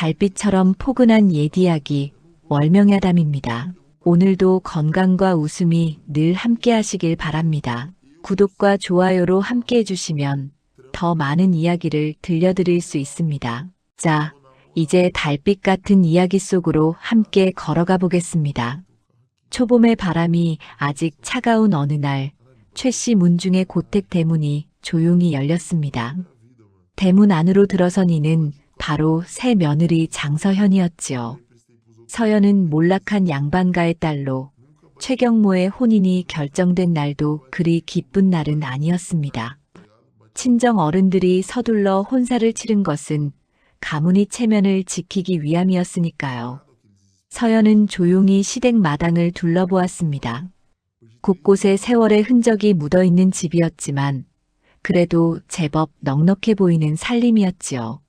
달빛처럼 포근한 옛 이야기 월명야담입니다. 오늘도 건강과 웃음이 늘 함께 하시길 바랍니다. 구독과 좋아요로 함께 해주시면 더 많은 이야기를 들려드릴 수 있습니다. 자, 이제 달빛 같은 이야기 속으로 함께 걸어가 보겠습니다. 초봄의 바람이 아직 차가운 어느 날, 최씨 문중의 고택 대문이 조용히 열렸습니다. 대문 안으로 들어선 이는 바로 새 며느리 장서현이었지요. 서현은 몰락한 양반가의 딸로 최경모의 혼인이 결정된 날도 그리 기쁜 날은 아니었습니다. 친정 어른들이 서둘러 혼사를 치른 것은 가문이 체면을 지키기 위함이었으니까요. 서현은 조용히 시댁 마당을 둘러보았습니다. 곳곳에 세월의 흔적이 묻어있는 집이었지만 그래도 제법 넉넉해 보이는 살림이었지요.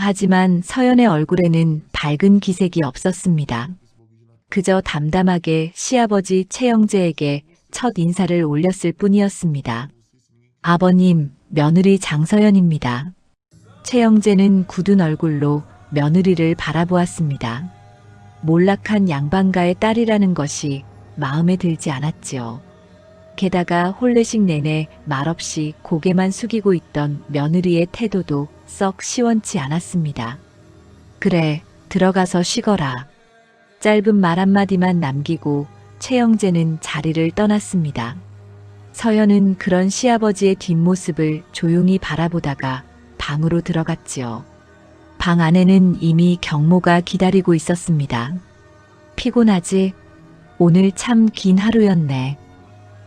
하지만 서연의 얼굴에는 밝은 기색이 없었습니다. 그저 담담하게 시아버지 최영재에게 첫 인사를 올렸을 뿐이었습니다. 아버님, 며느리 장서연입니다. 최영재는 굳은 얼굴로 며느리를 바라보았습니다. 몰락한 양반가의 딸이라는 것이 마음에 들지 않았지요. 게다가 혼례식 내내 말없이 고개만 숙이고 있던 며느리의 태도도 썩 시원치 않았습니다. 그래, 들어가서 쉬거라. 짧은 말 한마디만 남기고 최영재는 자리를 떠났습니다. 서연은 그런 시아버지의 뒷모습을 조용히 바라보다가 방으로 들어갔지요. 방 안에는 이미 경모가 기다리고 있었습니다. 피곤하지? 오늘 참 긴 하루였네.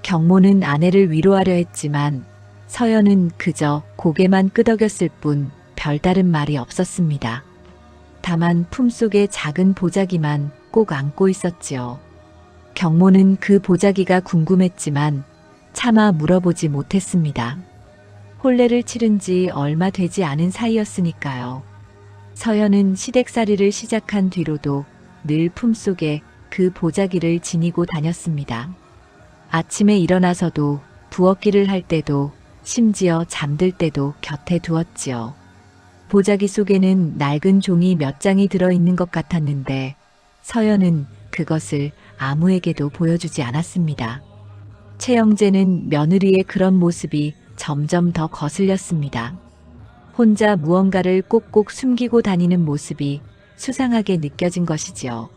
경모는 아내를 위로하려 했지만 서연은 그저 고개만 끄덕였을 뿐 별다른 말이 없었습니다. 다만 품속에 작은 보자기만 꼭 안고 있었지요. 경모는 그 보자기가 궁금했지만 차마 물어보지 못했습니다. 혼례를 치른 지 얼마 되지 않은 사이였으니까요. 서연은 시댁살이를 시작한 뒤로도 늘 품속에 그 보자기를 지니고 다녔습니다. 아침에 일어나서도 부엌일을 할 때도 심지어 잠들 때도 곁에 두었지요. 보자기 속에는 낡은 종이 몇 장이 들어있는 것 같았는데 서연은 그것을 아무에게도 보여주지 않았습니다. 최영재는 며느리의 그런 모습이 점점 더 거슬렸습니다. 혼자 무언가를 꼭꼭 숨기고 다니는 모습이 수상하게 느껴진 것이지요.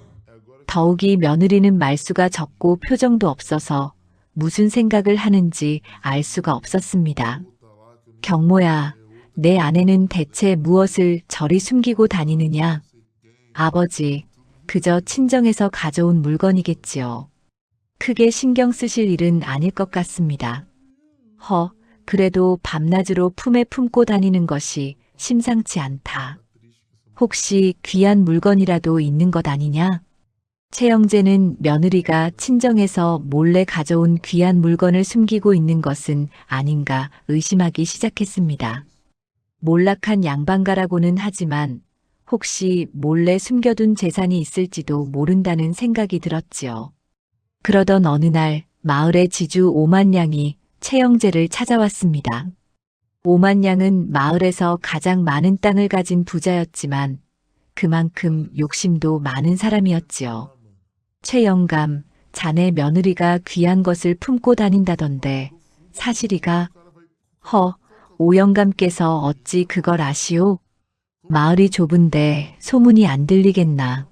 더욱이 며느리는 말수가 적고 표정도 없어서 무슨 생각을 하는지 알 수가 없었습니다. 경모야, 내 아내는 대체 무엇을 저리 숨기고 다니느냐? 아버지, 그저 친정에서 가져온 물건이겠지요. 크게 신경 쓰실 일은 아닐 것 같습니다. 그래도 밤낮으로 품에 품고 다니는 것이 심상치 않다. 혹시 귀한 물건이라도 있는 것 아니냐? 최영재는 며느리가 친정에서 몰래 가져온 귀한 물건을 숨기고 있는 것은 아닌가 의심하기 시작했습니다. 몰락한 양반가라고는 하지만 혹시 몰래 숨겨둔 재산이 있을지도 모른다는 생각이 들었지요. 그러던 어느 날 마을의 지주 오만양이 최영재를 찾아왔습니다. 오만양은 마을에서 가장 많은 땅을 가진 부자였지만 그만큼 욕심도 많은 사람이었지요. 최영감, 자네 며느리가 귀한 것을 품고 다닌다던데 사실이가? 오영감께서 어찌 그걸 아시오? 마을이 좁은데 소문이 안 들리겠나.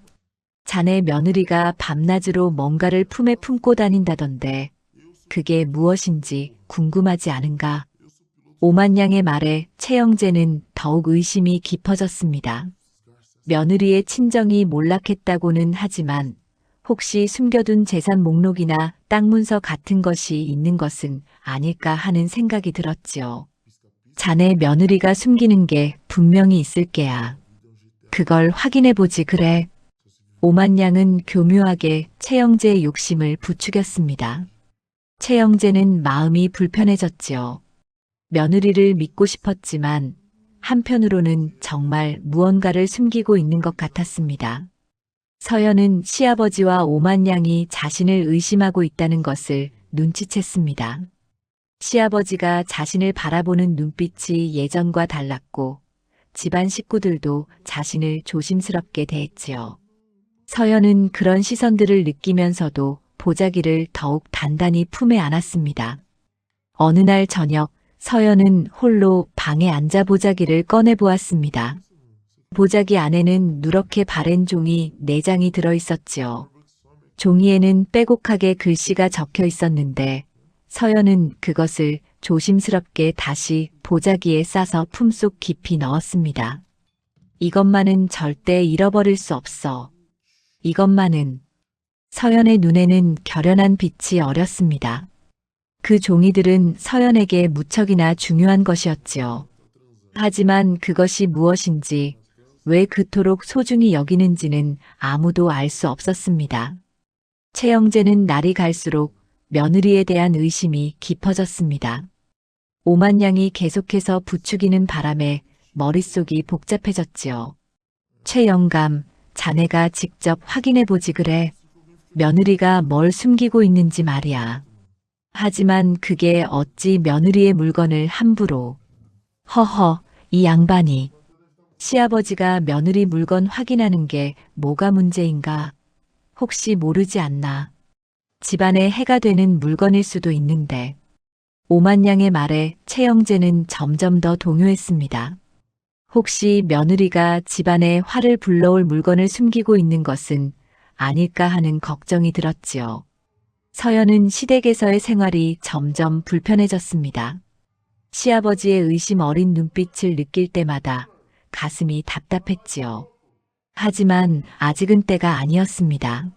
자네 며느리가 밤낮으로 뭔가를 품에 품고 다닌다던데 그게 무엇인지 궁금하지 않은가? 오만양의 말에 최영재는 더욱 의심이 깊어졌습니다. 며느리의 친정이 몰락했다고는 하지만 혹시 숨겨둔 재산 목록이나 땅 문서 같은 것이 있는 것은 아닐까 하는 생각이 들었지요. 자네 며느리가 숨기는 게 분명히 있을 게야. 그걸 확인해보지 그래. 오만양은 교묘하게 최영재의 욕심을 부추겼습니다. 최영재는 마음이 불편해졌지요. 며느리를 믿고 싶었지만 한편으로는 정말 무언가를 숨기고 있는 것 같았습니다. 서연은 시아버지와 오만양이 자신을 의심하고 있다는 것을 눈치챘습니다. 시아버지가 자신을 바라보는 눈빛이 예전과 달랐고 집안 식구들도 자신을 조심스럽게 대했지요. 서연은 그런 시선들을 느끼면서도 보자기를 더욱 단단히 품에 안았습니다. 어느 날 저녁 서연은 홀로 방에 앉아 보자기를 꺼내 보았습니다. 보자기 안에는 누렇게 바랜 종이 4장이 들어 있었지요. 종이에는 빼곡하게 글씨가 적혀 있었는데 서연은 그것을 조심스럽게 다시 보자기에 싸서 품속 깊이 넣었습니다. 이것만은 절대 잃어버릴 수 없어. 이것만은. 서연의 눈에는 결연한 빛이 어렸습니다. 그 종이들은 서연에게 무척이나 중요한 것이었지요. 하지만 그것이 무엇인지, 왜 그토록 소중히 여기는지는 아무도 알 수 없었습니다. 최영재는 날이 갈수록 며느리에 대한 의심이 깊어졌습니다. 오만양이 계속해서 부추기는 바람에 머릿속이 복잡해졌지요. 최영감, 자네가 직접 확인해보지 그래. 며느리가 뭘 숨기고 있는지 말이야. 하지만 그게 어찌 며느리의 물건을 함부로. 허허, 이 양반이. 시아버지가 며느리 물건 확인하는 게 뭐가 문제인가? 혹시 모르지 않나? 집안에 해가 되는 물건일 수도 있는데. 오만양의 말에 최영재는 점점 더 동요했습니다. 혹시 며느리가 집안에 화를 불러올 물건을 숨기고 있는 것은 아닐까 하는 걱정이 들었지요. 서연은 시댁에서의 생활이 점점 불편해졌습니다. 시아버지의 의심 어린 눈빛을 느낄 때마다 가슴이 답답했지요. 하지만 아직은 때가 아니었습니다.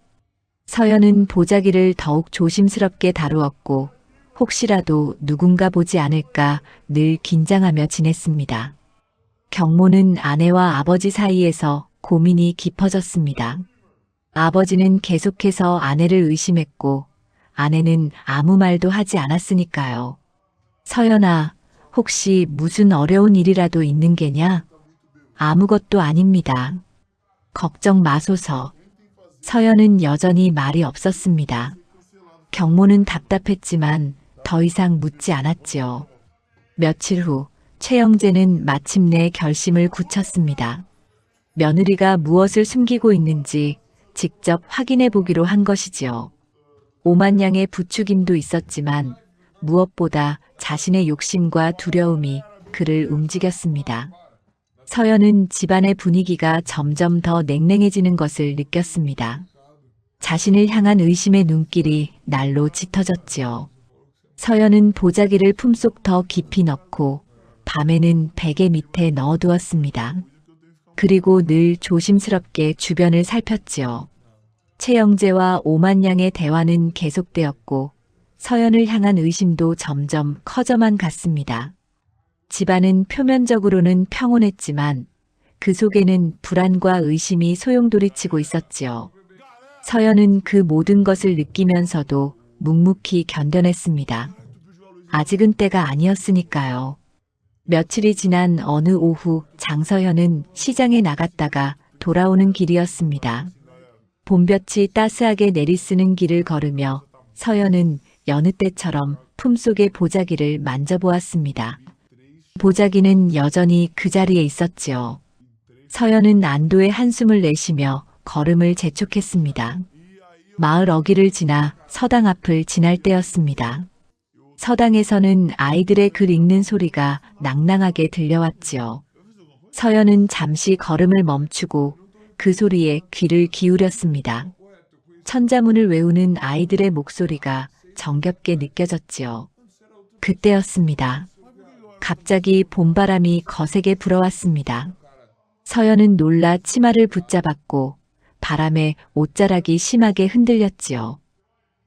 서연은 보자기를 더욱 조심스럽게 다루었고 혹시라도 누군가 보지 않을까 늘 긴장하며 지냈습니다. 경모는 아내와 아버지 사이에서 고민이 깊어졌습니다. 아버지는 계속해서 아내를 의심했고 아내는 아무 말도 하지 않았으니까요. 서연아, 혹시 무슨 어려운 일이라도 있는 게냐? 아무것도 아닙니다. 걱정 마소서. 서연은 여전히 말이 없었습니다. 경모는 답답했지만 더 이상 묻지 않았지요. 며칠 후 최영재는 마침내 결심을 굳혔습니다. 며느리가 무엇을 숨기고 있는지 직접 확인해 보기로 한 것이지요. 오만양의 부추김도 있었지만 무엇보다 자신의 욕심과 두려움이 그를 움직였습니다. 서연은 집안의 분위기가 점점 더 냉랭해지는 것을 느꼈습니다. 자신을 향한 의심의 눈길이 날로 짙어졌지요. 서연은 보자기를 품속 더 깊이 넣고 밤에는 베개 밑에 넣어두었습니다. 그리고 늘 조심스럽게 주변을 살폈지요. 최영재와 오만양의 대화는 계속되었고 서연을 향한 의심도 점점 커져만 갔습니다. 집안은 표면적으로는 평온했지만 그 속에는 불안과 의심이 소용돌이치고 있었지요. 서연은 그 모든 것을 느끼면서도 묵묵히 견뎌냈습니다. 아직은 때가 아니었으니까요. 며칠이 지난 어느 오후 장서현은 시장에 나갔다가 돌아오는 길이었습니다. 봄볕이 따스하게 내리쓰는 길을 걸으며 서연은 여느 때처럼 품속의 보자기를 만져보았습니다. 보자기는 여전히 그 자리에 있었지요. 서연은 안도의 한숨을 내쉬며 걸음을 재촉했습니다. 마을 어귀를 지나 서당 앞을 지날 때였습니다. 서당에서는 아이들의 글 읽는 소리가 낭낭하게 들려왔지요. 서연은 잠시 걸음을 멈추고 그 소리에 귀를 기울였습니다. 천자문을 외우는 아이들의 목소리가 정겹게 느껴졌지요. 그때였습니다. 갑자기 봄바람이 거세게 불어왔습니다. 서연은 놀라 치마를 붙잡았고 바람에 옷자락이 심하게 흔들렸지요.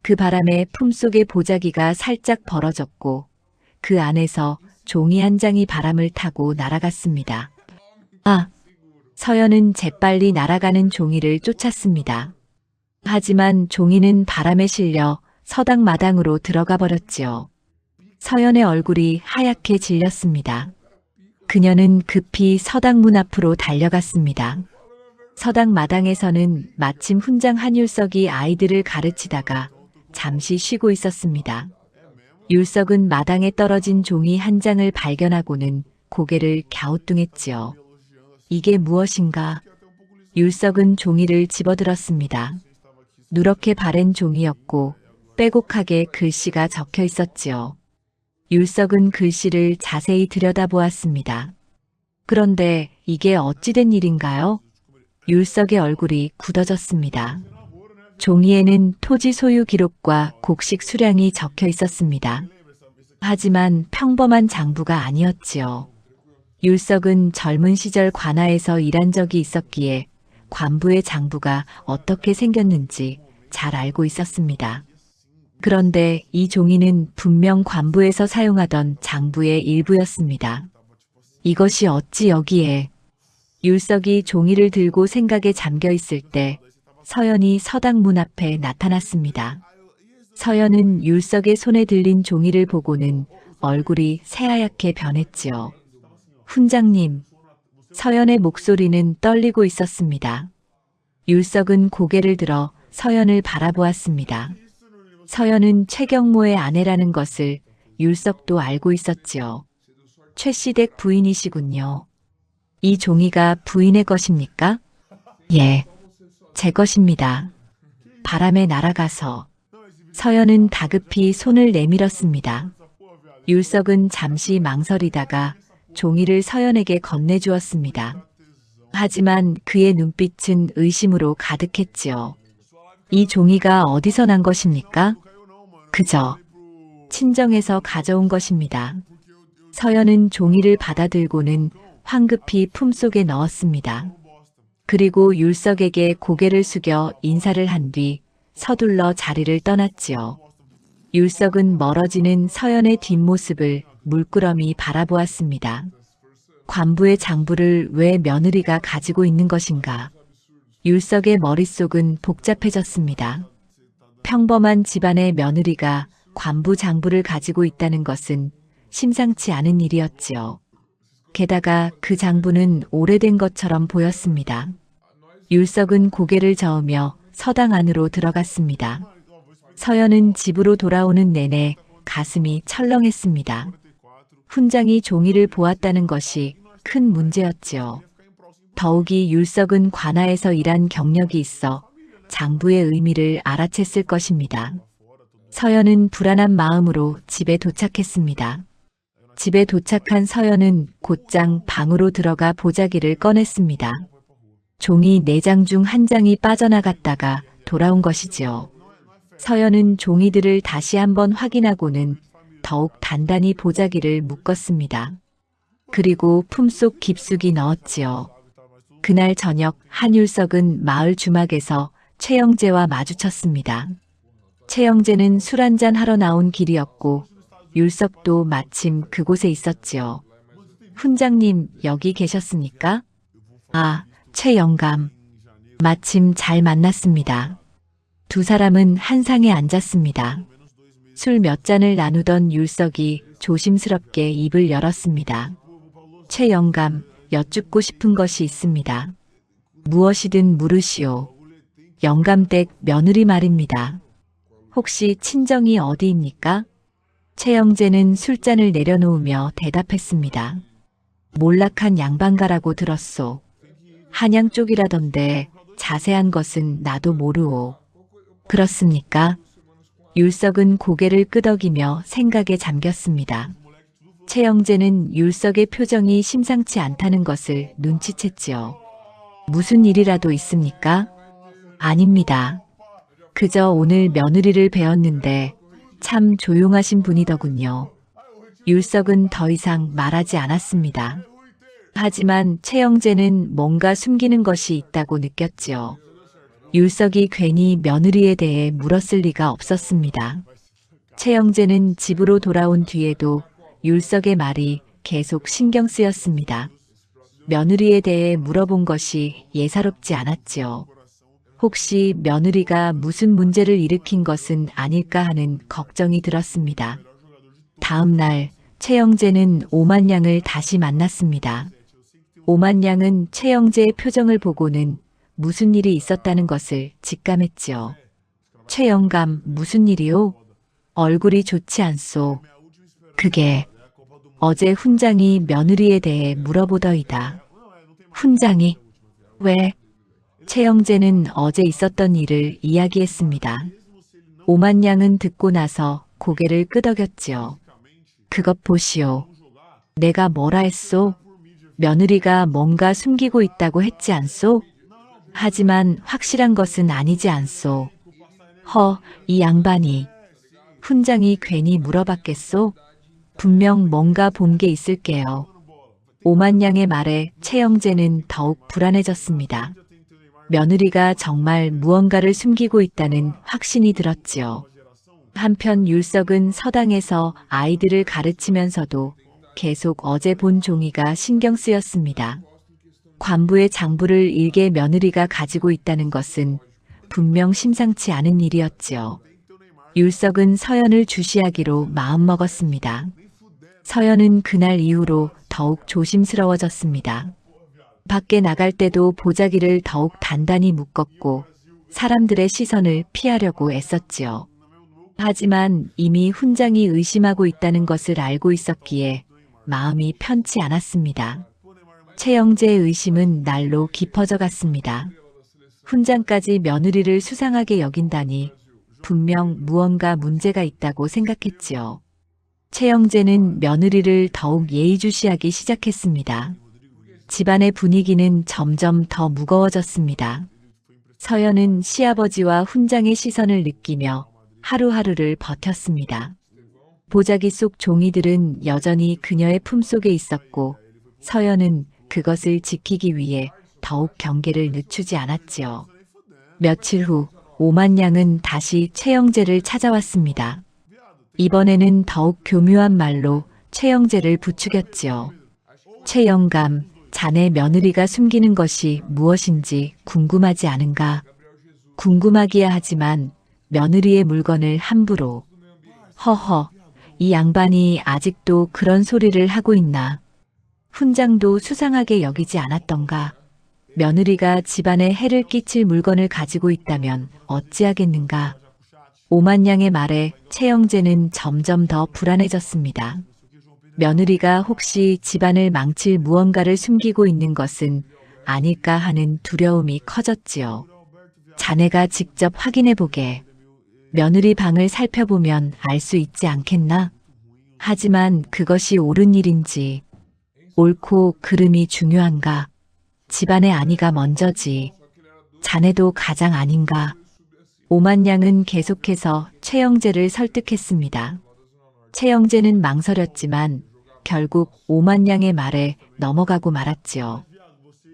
그 바람에 품속의 보자기가 살짝 벌어졌고 그 안에서 종이 한 장이 바람을 타고 날아갔습니다. 아! 서연은 재빨리 날아가는 종이를 쫓았습니다. 하지만 종이는 바람에 실려 서당 마당으로 들어가 버렸지요. 서연의 얼굴이 하얗게 질렸습니다. 그녀는 급히 서당 문 앞으로 달려갔습니다. 서당 마당에서는 마침 훈장 한율석이 아이들을 가르치다가 잠시 쉬고 있었습니다. 율석은 마당에 떨어진 종이 한 장을 발견하고는 고개를 갸우뚱했지요. 이게 무엇인가? 율석은 종이를 집어들었습니다. 누렇게 바랜 종이였고 빼곡하게 글씨가 적혀 있었지요. 율석은 글씨를 자세히 들여다보았습니다. 그런데 이게 어찌된 일인가요? 율석의 얼굴이 굳어졌습니다. 종이에는 토지 소유 기록과 곡식 수량이 적혀 있었습니다. 하지만 평범한 장부가 아니었지요. 율석은 젊은 시절 관아에서 일한 적이 있었기에 관부의 장부가 어떻게 생겼는지 잘 알고 있었습니다. 그런데 이 종이는 분명 관부에서 사용하던 장부의 일부였습니다. 이것이 어찌 여기에? 율석이 종이를 들고 생각에 잠겨 있을 때 서연이 서당 문 앞에 나타났습니다. 서연은 율석의 손에 들린 종이를 보고는 얼굴이 새하얗게 변했지요. 훈장님, 서연의 목소리는 떨리고 있었습니다. 율석은 고개를 들어 서연을 바라보았습니다. 서연은 최경모의 아내라는 것을 율석도 알고 있었지요. 최시댁 부인이시군요. 이 종이가 부인의 것입니까? 예, 제 것입니다. 바람에 날아가서. 서연은 다급히 손을 내밀었습니다. 율석은 잠시 망설이다가 종이를 서연에게 건네주었습니다. 하지만 그의 눈빛은 의심으로 가득했지요. 이 종이가 어디서 난 것입니까? 그저 친정에서 가져온 것입니다. 서연은 종이를 받아들고는 황급히 품속에 넣었습니다. 그리고 율석에게 고개를 숙여 인사를 한 뒤 서둘러 자리를 떠났지요. 율석은 멀어지는 서연의 뒷모습을 물끄러미 바라보았습니다. 관부의 장부를 왜 며느리가 가지고 있는 것인가? 율석의 머릿속은 복잡해졌습니다. 평범한 집안의 며느리가 관부 장부를 가지고 있다는 것은 심상치 않은 일이었지요. 게다가 그 장부는 오래된 것처럼 보였습니다. 율석은 고개를 저으며 서당 안으로 들어갔습니다. 서연은 집으로 돌아오는 내내 가슴이 철렁했습니다. 훈장이 종이를 보았다는 것이 큰 문제였지요. 더욱이 율석은 관아에서 일한 경력이 있어 장부의 의미를 알아챘을 것입니다. 서연은 불안한 마음으로 집에 도착했습니다. 집에 도착한 서연은 곧장 방으로 들어가 보자기를 꺼냈습니다. 종이 4장 중 1장이 빠져나갔다가 돌아온 것이지요. 서연은 종이들을 다시 한번 확인하고는 더욱 단단히 보자기를 묶었습니다. 그리고 품속 깊숙이 넣었지요. 그날 저녁 한율석은 마을 주막에서 최영재와 마주쳤습니다. 최영재는 술 한잔 하러 나온 길이었고 율석도 마침 그곳에 있었지요. 훈장님 여기 계셨습니까? 아, 최영감. 마침 잘 만났습니다. 두 사람은 한 상에 앉았습니다. 술 몇 잔을 나누던 율석이 조심스럽게 입을 열었습니다. 최영감, 여쭙고 싶은 것이 있습니다. 무엇이든 물으시오. 영감댁 며느리 말입니다. 혹시 친정이 어디입니까? 최영재는 술잔을 내려놓으며 대답했습니다. 몰락한 양반가라고 들었소. 한양 쪽이라던데 자세한 것은 나도 모르오. 그렇습니까? 율석은 고개를 끄덕이며 생각에 잠겼습니다. 최영재는 율석의 표정이 심상치 않다는 것을 눈치챘지요. 무슨 일이라도 있습니까? 아닙니다. 그저 오늘 며느리를 배웠는데 참 조용하신 분이더군요. 율석은 더 이상 말하지 않았습니다. 하지만 최영재는 뭔가 숨기는 것이 있다고 느꼈지요. 율석이 괜히 며느리에 대해 물었을 리가 없었습니다. 최영재는 집으로 돌아온 뒤에도 율석의 말이 계속 신경 쓰였습니다. 며느리에 대해 물어본 것이 예사롭지 않았지요. 혹시 며느리가 무슨 문제를 일으킨 것은 아닐까 하는 걱정이 들었습니다. 다음 날 최영재는 오만양을 다시 만났습니다. 오만양은 최영재의 표정을 보고는 무슨 일이 있었다는 것을 직감했지요. 최영감, 무슨 일이요? 얼굴이 좋지 않소. 그게 어제 훈장이 며느리에 대해 물어보더이다. 훈장이 왜? 최영재는 어제 있었던 일을 이야기했습니다. 오만양은 듣고 나서 고개를 끄덕였지요. 그것 보시오. 내가 뭐라 했소? 며느리가 뭔가 숨기고 있다고 했지 않소? 하지만 확실한 것은 아니지 않소. 이 양반이. 훈장이 괜히 물어봤겠소? 분명 뭔가 본 게 있을게요. 오만양의 말에 최영재는 더욱 불안해졌습니다. 며느리가 정말 무언가를 숨기고 있다는 확신이 들었지요. 한편 율석은 서당에서 아이들을 가르치면서도 계속 어제 본 종이가 신경 쓰였습니다. 관부의 장부를 일개 며느리가 가지고 있다는 것은 분명 심상치 않은 일이었지요. 율석은 서연을 주시하기로 마음먹었습니다. 서연은 그날 이후로 더욱 조심스러워졌습니다. 밖에 나갈 때도 보자기를 더욱 단단히 묶었고 사람들의 시선을 피하려고 애썼지요. 하지만 이미 훈장이 의심하고 있다는 것을 알고 있었기에 마음이 편치 않았습니다. 최영재의 의심은 날로 깊어져 갔습니다. 훈장까지 며느리를 수상하게 여긴다니 분명 무언가 문제가 있다고 생각했지요. 최영재는 며느리를 더욱 예의주시하기 시작했습니다. 집안의 분위기는 점점 더 무거워졌습니다. 서연은 시아버지와 훈장의 시선을 느끼며 하루하루를 버텼습니다. 보자기 속 종이들은 여전히 그녀의 품속에 있었고 서연은 그것을 지키기 위해 더욱 경계를 늦추지 않았지요. 며칠 후 오만양은 다시 최영재를 찾아왔습니다. 이번에는 더욱 교묘한 말로 최영재를 부추겼지요. 최영감, 자네 며느리가 숨기는 것이 무엇인지 궁금하지 않은가? 궁금하기야 하지만 며느리의 물건을 함부로. 이 양반이 아직도 그런 소리를 하고 있나? 훈장도 수상하게 여기지 않았던가? 며느리가 집안에 해를 끼칠 물건을 가지고 있다면 어찌하겠는가? 오만양의 말에 최영재는 점점 더 불안해졌습니다. 며느리가 혹시 집안을 망칠 무언가를 숨기고 있는 것은 아닐까 하는 두려움이 커졌지요. 자네가 직접 확인해보게. 며느리 방을 살펴보면 알 수 있지 않겠나? 하지만 그것이 옳은 일인지 옳고 그름이 중요한가? 집안의 안위가 먼저지. 자네도 가장 아닌가? 오만양은 계속해서 최영재를 설득했습니다. 최영재는 망설였지만 결국 오만양의 말에 넘어가고 말았지요.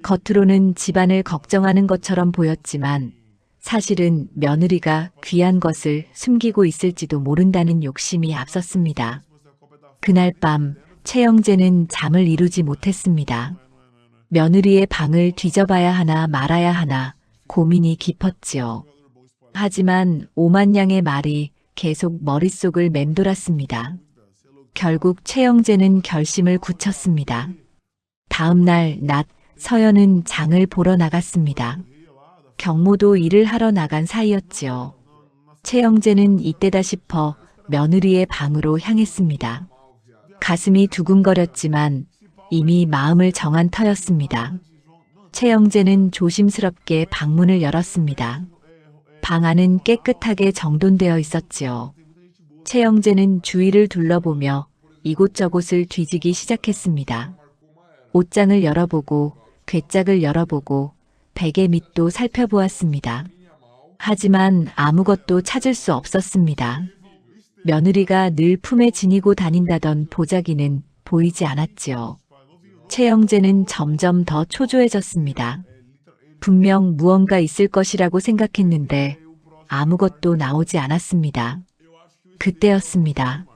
겉으로는 집안을 걱정하는 것처럼 보였지만 사실은 며느리가 귀한 것을 숨기고 있을지도 모른다는 욕심이 앞섰습니다. 그날 밤 최영재는 잠을 이루지 못했습니다. 며느리의 방을 뒤져봐야 하나 말아야 하나 고민이 깊었지요. 하지만 오만양의 말이 계속 머릿속을 맴돌았습니다. 결국 최영재는 결심을 굳혔습니다. 다음 날 낮 서연은 장을 보러 나갔습니다. 경모도 일을 하러 나간 사이였지요. 최영재는 이때다 싶어 며느리의 방으로 향했습니다. 가슴이 두근거렸지만 이미 마음을 정한 터였습니다. 최영재는 조심스럽게 방문을 열었습니다. 방 안은 깨끗하게 정돈되어 있었지요. 최영재는 주위를 둘러보며 이곳저곳을 뒤지기 시작했습니다. 옷장을 열어보고 궤짝을 열어보고 베개 밑도 살펴보았습니다. 하지만 아무것도 찾을 수 없었습니다. 며느리가 늘 품에 지니고 다닌다던 보자기는 보이지 않았지요. 최영재는 점점 더 초조해졌습니다. 분명 무언가 있을 것이라고 생각했는데 아무것도 나오지 않았습니다. 그때였습니다.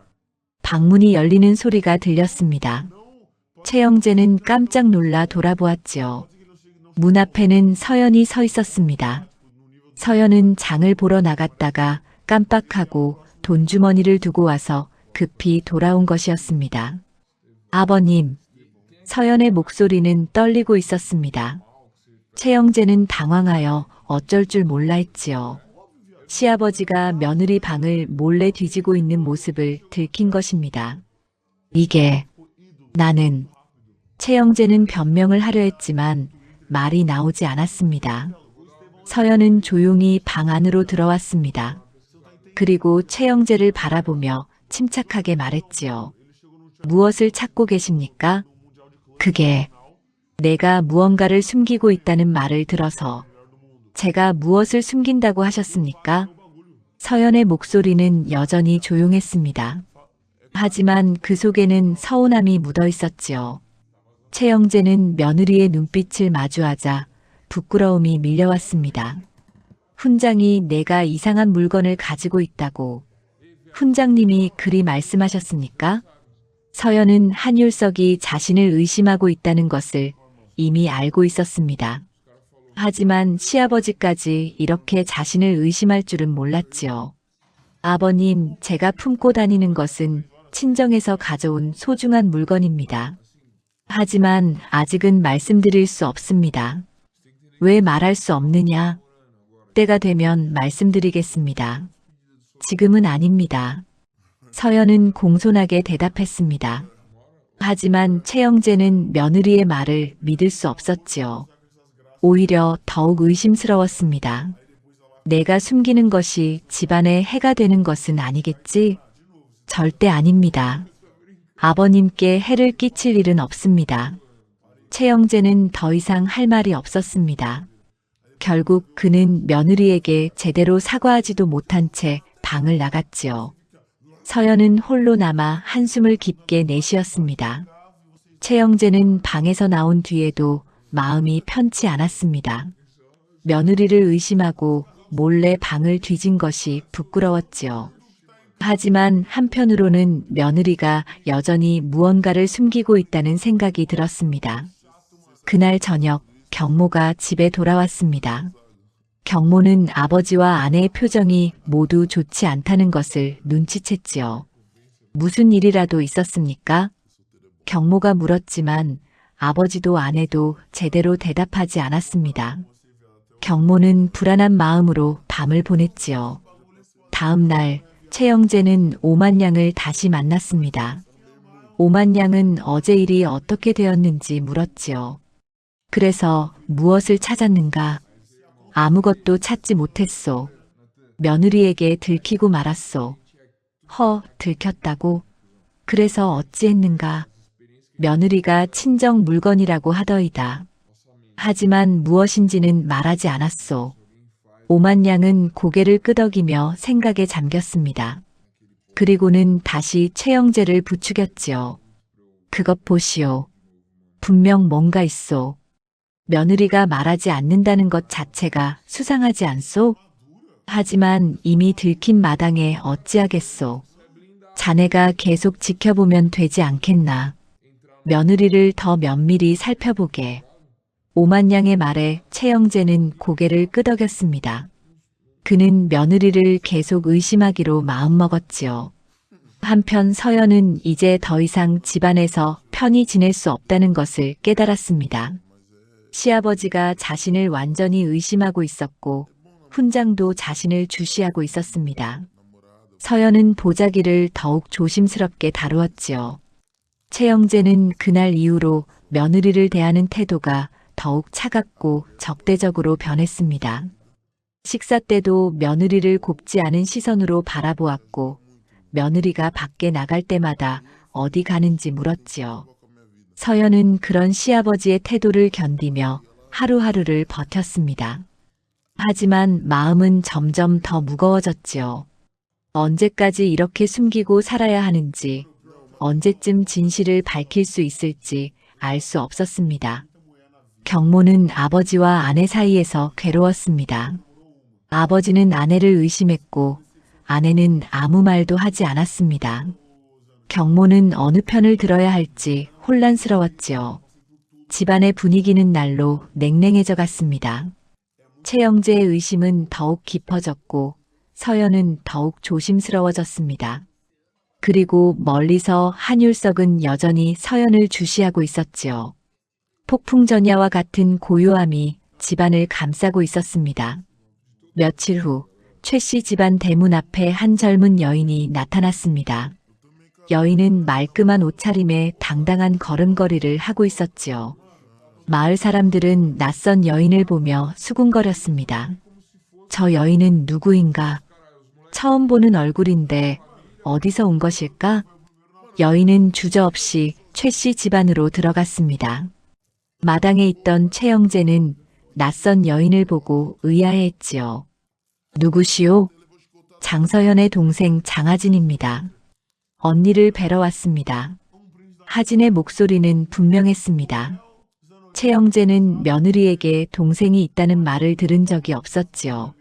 방문이 열리는 소리가 들렸습니다. 최영재는 깜짝 놀라 돌아보았지요. 문 앞에는 서연이 서 있었습니다. 서연은 장을 보러 나갔다가 깜빡하고 돈주머니를 두고 와서 급히 돌아온 것이었습니다. 아버님, 서연의 목소리는 떨리고 있었습니다. 최영재는 당황하여 어쩔 줄 몰라 했지요. 시아버지가 며느리 방을 몰래 뒤지고 있는 모습을 들킨 것입니다. 이게 나는 최영재는 변명을 하려 했지만 말이 나오지 않았습니다. 서연은 조용히 방 안으로 들어왔습니다. 그리고 최영재를 바라보며 침착하게 말했지요. 무엇을 찾고 계십니까? 그게 내가 무언가를 숨기고 있다는 말을 들어서 제가 무엇을 숨긴다고 하셨습니까? 서연의 목소리는 여전히 조용했습니다. 하지만 그 속에는 서운함이 묻어 있었지요. 최영재는 며느리의 눈빛을 마주하자 부끄러움이 밀려왔습니다. 훈장이 내가 이상한 물건을 가지고 있다고 훈장님이 그리 말씀하셨습니까? 서연은 한율석이 자신을 의심하고 있다는 것을 이미 알고 있었습니다. 하지만 시아버지까지 이렇게 자신을 의심할 줄은 몰랐지요. 아버님, 제가 품고 다니는 것은 친정에서 가져온 소중한 물건입니다. 하지만 아직은 말씀드릴 수 없습니다. 왜 말할 수 없느냐? 때가 되면 말씀드리겠습니다. 지금은 아닙니다. 서연은 공손하게 대답했습니다. 하지만 최영재는 며느리의 말을 믿을 수 없었지요. 오히려 더욱 의심스러웠습니다. 내가 숨기는 것이 집안에 해가 되는 것은 아니겠지? 절대 아닙니다. 아버님께 해를 끼칠 일은 없습니다. 최영재는 더 이상 할 말이 없었습니다. 결국 그는 며느리에게 제대로 사과하지도 못한 채 방을 나갔지요. 서연은 홀로 남아 한숨을 깊게 내쉬었습니다. 최영재는 방에서 나온 뒤에도 마음이 편치 않았습니다. 며느리를 의심하고 몰래 방을 뒤진 것이 부끄러웠지요. 하지만 한편으로는 며느리가 여전히 무언가를 숨기고 있다는 생각이 들었습니다. 그날 저녁 경모가 집에 돌아왔습니다. 경모는 아버지와 아내의 표정이 모두 좋지 않다는 것을 눈치챘지요. 무슨 일이라도 있었습니까? 경모가 물었지만 아버지도 아내도 제대로 대답하지 않았습니다. 경모는 불안한 마음으로 밤을 보냈지요. 다음 날 최영재는 오만양을 다시 만났습니다. 오만양은 어제 일이 어떻게 되었는지 물었지요. 그래서 무엇을 찾았는가? 아무것도 찾지 못했소. 며느리에게 들키고 말았소. 들켰다고? 그래서 어찌했는가? 며느리가 친정 물건이라고 하더이다. 하지만 무엇인지는 말하지 않았소. 오만양은 고개를 끄덕이며 생각에 잠겼습니다. 그리고는 다시 최영재를 부추겼지요. 그것 보시오. 분명 뭔가 있소. 며느리가 말하지 않는다는 것 자체가 수상하지 않소? 하지만 이미 들킨 마당에 어찌하겠소. 자네가 계속 지켜보면 되지 않겠나. 며느리를 더 면밀히 살펴보게. 오만양의 말에 최영재는 고개를 끄덕였습니다. 그는 며느리를 계속 의심하기로 마음먹었지요. 한편 서연은 이제 더 이상 집안에서 편히 지낼 수 없다는 것을 깨달았습니다. 시아버지가 자신을 완전히 의심하고 있었고 훈장도 자신을 주시하고 있었습니다. 서연은 보자기를 더욱 조심스럽게 다루었지요. 최영재는 그날 이후로 며느리를 대하는 태도가 더욱 차갑고 적대적으로 변했습니다. 식사 때도 며느리를 곱지 않은 시선으로 바라보았고 며느리가 밖에 나갈 때마다 어디 가는지 물었지요. 서연은 그런 시아버지의 태도를 견디며 하루하루를 버텼습니다. 하지만 마음은 점점 더 무거워졌지요. 언제까지 이렇게 숨기고 살아야 하는지, 언제쯤 진실을 밝힐 수 있을지 알 수 없었습니다. 경모는 아버지와 아내 사이에서 괴로웠습니다. 아버지는 아내를 의심했고 아내는 아무 말도 하지 않았습니다. 경모는 어느 편을 들어야 할지 혼란스러웠지요. 집안의 분위기는 날로 냉랭해져 갔습니다. 최영재의 의심은 더욱 깊어졌고 서연은 더욱 조심스러워졌습니다. 그리고 멀리서 한율석은 여전히 서연을 주시하고 있었지요. 폭풍전야와 같은 고요함이 집안을 감싸고 있었습니다. 며칠 후 최 씨 집안 대문 앞에 한 젊은 여인이 나타났습니다. 여인은 말끔한 옷차림에 당당한 걸음걸이를 하고 있었지요. 마을 사람들은 낯선 여인을 보며 수군거렸습니다. 저 여인은 누구인가? 처음 보는 얼굴인데 어디서 온 것일까? 여인은 주저없이 최 씨 집안으로 들어갔습니다. 마당에 있던 최영재는 낯선 여인을 보고 의아해했지요. 누구시오? 장서현의 동생 장하진입니다. 언니를 뵈러 왔습니다. 하진의 목소리는 분명했습니다. 최영재는 며느리에게 동생이 있다는 말을 들은 적이 없었지요.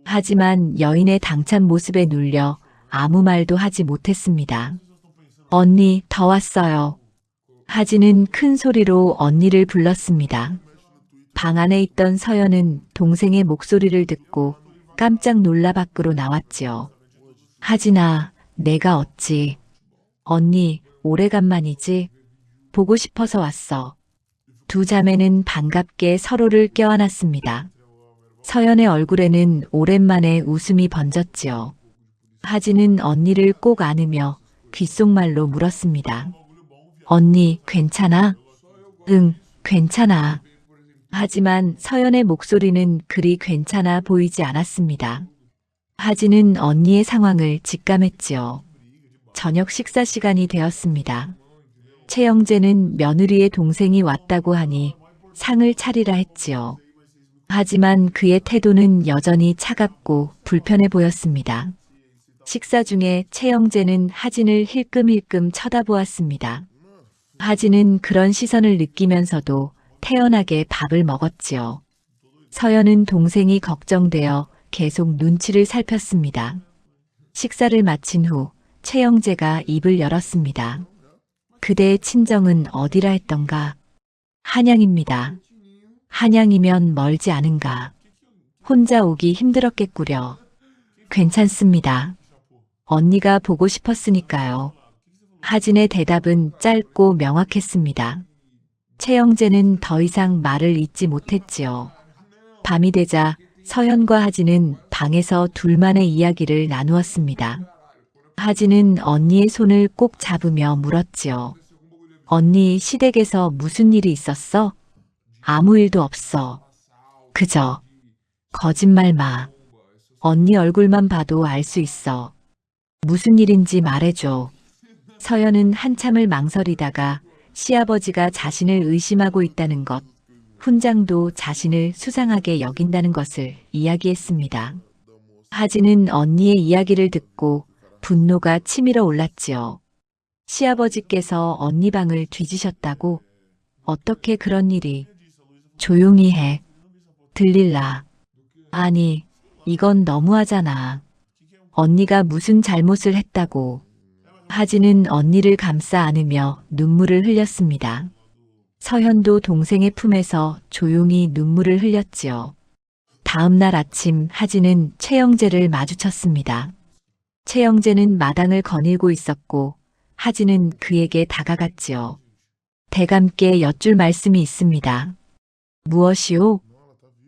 하지만 여인의 당찬 모습에 눌려 아무 말도 하지 못했습니다. 언니, 더 왔어요. 하진은 큰 소리로 언니를 불렀습니다. 방 안에 있던 서연은 동생의 목소리를 듣고 깜짝 놀라 밖으로 나왔지요. 하진아, 내가 어찌. 언니, 오래간만이지? 보고 싶어서 왔어. 두 자매는 반갑게 서로를 껴안았습니다. 서연의 얼굴에는 오랜만에 웃음이 번졌지요. 하진은 언니를 꼭 안으며 귓속말로 물었습니다. 언니, 괜찮아? 응, 괜찮아. 하지만 서연의 목소리는 그리 괜찮아 보이지 않았습니다. 하진은 언니의 상황을 직감했지요. 저녁 식사 시간이 되었습니다. 최영재는 며느리의 동생이 왔다고 하니 상을 차리라 했지요. 하지만 그의 태도는 여전히 차갑고 불편해 보였습니다. 식사 중에 최영재는 하진을 힐끔힐끔 쳐다보았습니다. 하진은 그런 시선을 느끼면서도 태연하게 밥을 먹었지요. 서연은 동생이 걱정되어 계속 눈치를 살폈습니다. 식사를 마친 후 최영재가 입을 열었습니다. 그대의 친정은 어디라 했던가? 한양입니다. 한양이면 멀지 않은가? 혼자 오기 힘들었겠구려. 괜찮습니다. 언니가 보고 싶었으니까요. 하진의 대답은 짧고 명확했습니다. 최영재는 더 이상 말을 잇지 못했지요. 밤이 되자 서연과 하진은 방에서 둘만의 이야기를 나누었습니다. 하진은 언니의 손을 꼭 잡으며 물었지요. 언니, 시댁에서 무슨 일이 있었어? 아무 일도 없어. 그저 거짓말 마. 언니 얼굴만 봐도 알 수 있어. 무슨 일인지 말해줘. 서연은 한참을 망설이다가 시아버지가 자신을 의심하고 있다는 것, 훈장도 자신을 수상하게 여긴다는 것을 이야기했습니다. 하진은 언니의 이야기를 듣고 분노가 치밀어 올랐지요. 시아버지께서 언니 방을 뒤지셨다고? 어떻게 그런 일이? 조용히 해. 들릴라. 아니, 이건 너무하잖아. 언니가 무슨 잘못을 했다고. 하진은 언니를 감싸 안으며 눈물을 흘렸습니다. 서현도 동생의 품에서 조용히 눈물을 흘렸지요. 다음 날 아침 하진은 최영재를 마주쳤습니다. 최영재는 마당을 거닐고 있었고 하진은 그에게 다가갔지요. 대감께 여쭐 말씀이 있습니다. 무엇이오?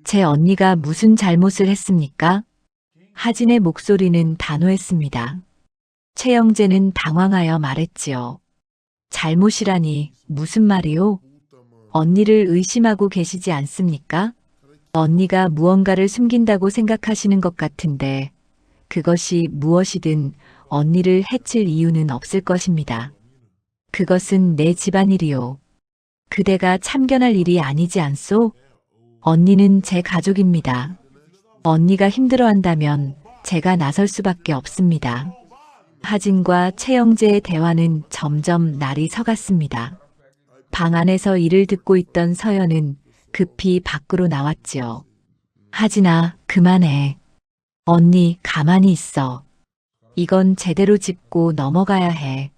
제 언니가 무슨 잘못을 했습니까? 하진의 목소리는 단호했습니다. 최영재는 당황하여 말했지요. 잘못이라니 무슨 말이오? 언니를 의심하고 계시지 않습니까? 언니가 무언가를 숨긴다고 생각하시는 것 같은데 그것이 무엇이든 언니를 해칠 이유는 없을 것입니다. 그것은 내 집안일이요. 그대가 참견할 일이 아니지 않소? 언니는 제 가족입니다. 언니가 힘들어한다면 제가 나설 수밖에 없습니다. 하진과 최영재의 대화는 점점 날이 서갔습니다. 방 안에서 이를 듣고 있던 서연은 급히 밖으로 나왔지요. 하진아, 그만해. 언니, 가만히 있어. 이건 제대로 짚고 넘어가야 해.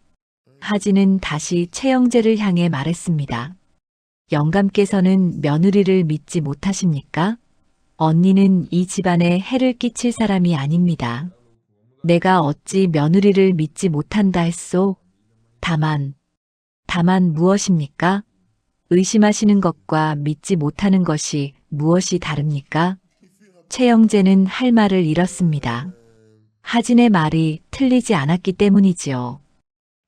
하진은 다시 최영재를 향해 말했습니다. 영감께서는 며느리를 믿지 못하십니까? 언니는 이 집안에 해를 끼칠 사람이 아닙니다. 내가 어찌 며느리를 믿지 못한다 했소? 다만 무엇입니까? 의심하시는 것과 믿지 못하는 것이 무엇이 다릅니까? 최영재는 할 말을 잃었습니다. 하진의 말이 틀리지 않았기 때문이지요.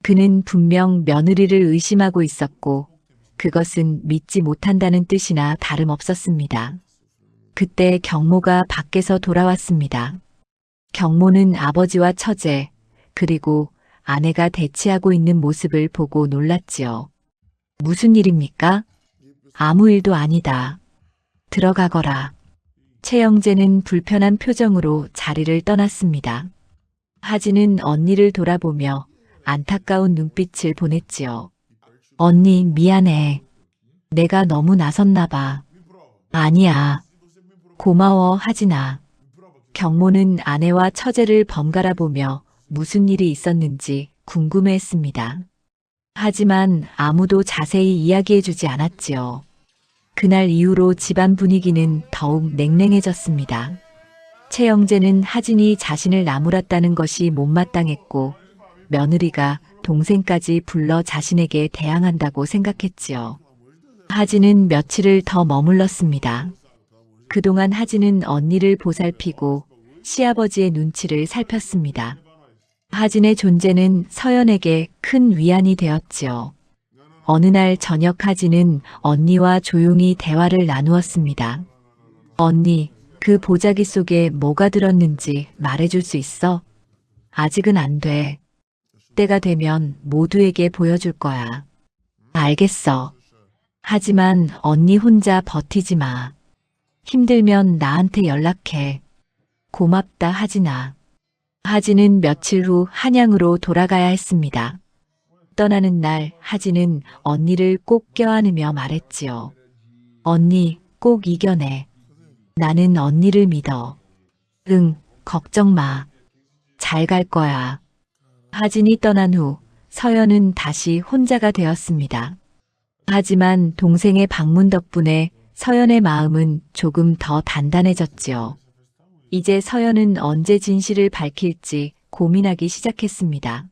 그는 분명 며느리를 의심하고 있었고 그것은 믿지 못한다는 뜻이나 다름없었습니다. 그때 경모가 밖에서 돌아왔습니다. 경모는 아버지와 처제, 그리고 아내가 대치하고 있는 모습을 보고 놀랐지요. 무슨 일입니까? 아무 일도 아니다. 들어가거라. 최영재는 불편한 표정으로 자리를 떠났습니다. 하진은 언니를 돌아보며 안타까운 눈빛을 보냈지요. 언니, 미안해. 내가 너무 나섰나 봐. 아니야. 고마워, 하진아. 경모는 아내와 처제를 번갈아 보며 무슨 일이 있었는지 궁금해했습니다. 하지만 아무도 자세히 이야기해주지 않았지요. 그날 이후로 집안 분위기는 더욱 냉랭해졌습니다. 최영재는 하진이 자신을 나무랐다는 것이 못마땅했고 며느리가 동생까지 불러 자신에게 대항한다고 생각했지요. 하진은 며칠을 더 머물렀습니다. 그동안 하진은 언니를 보살피고 시아버지의 눈치를 살폈습니다. 하진의 존재는 서연에게 큰 위안이 되었지요. 어느 날 저녁 하진은 언니와 조용히 대화를 나누었습니다. 언니, 그 보자기 속에 뭐가 들었는지 말해줄 수 있어? 아직은 안 돼. 때가 되면 모두에게 보여줄 거야. 알겠어. 하지만 언니 혼자 버티지 마. 힘들면 나한테 연락해. 고맙다, 하진아. 하진은 며칠 후 한양으로 돌아가야 했습니다. 떠나는 날 하진은 언니를 꼭 껴안으며 말했지요. 언니, 꼭 이겨내. 나는 언니를 믿어. 응, 걱정 마. 잘 갈 거야. 하진이 떠난 후 서연은 다시 혼자가 되었습니다. 하지만 동생의 방문 덕분에 서연의 마음은 조금 더 단단해졌지요. 이제 서연은 언제 진실을 밝힐지 고민하기 시작했습니다.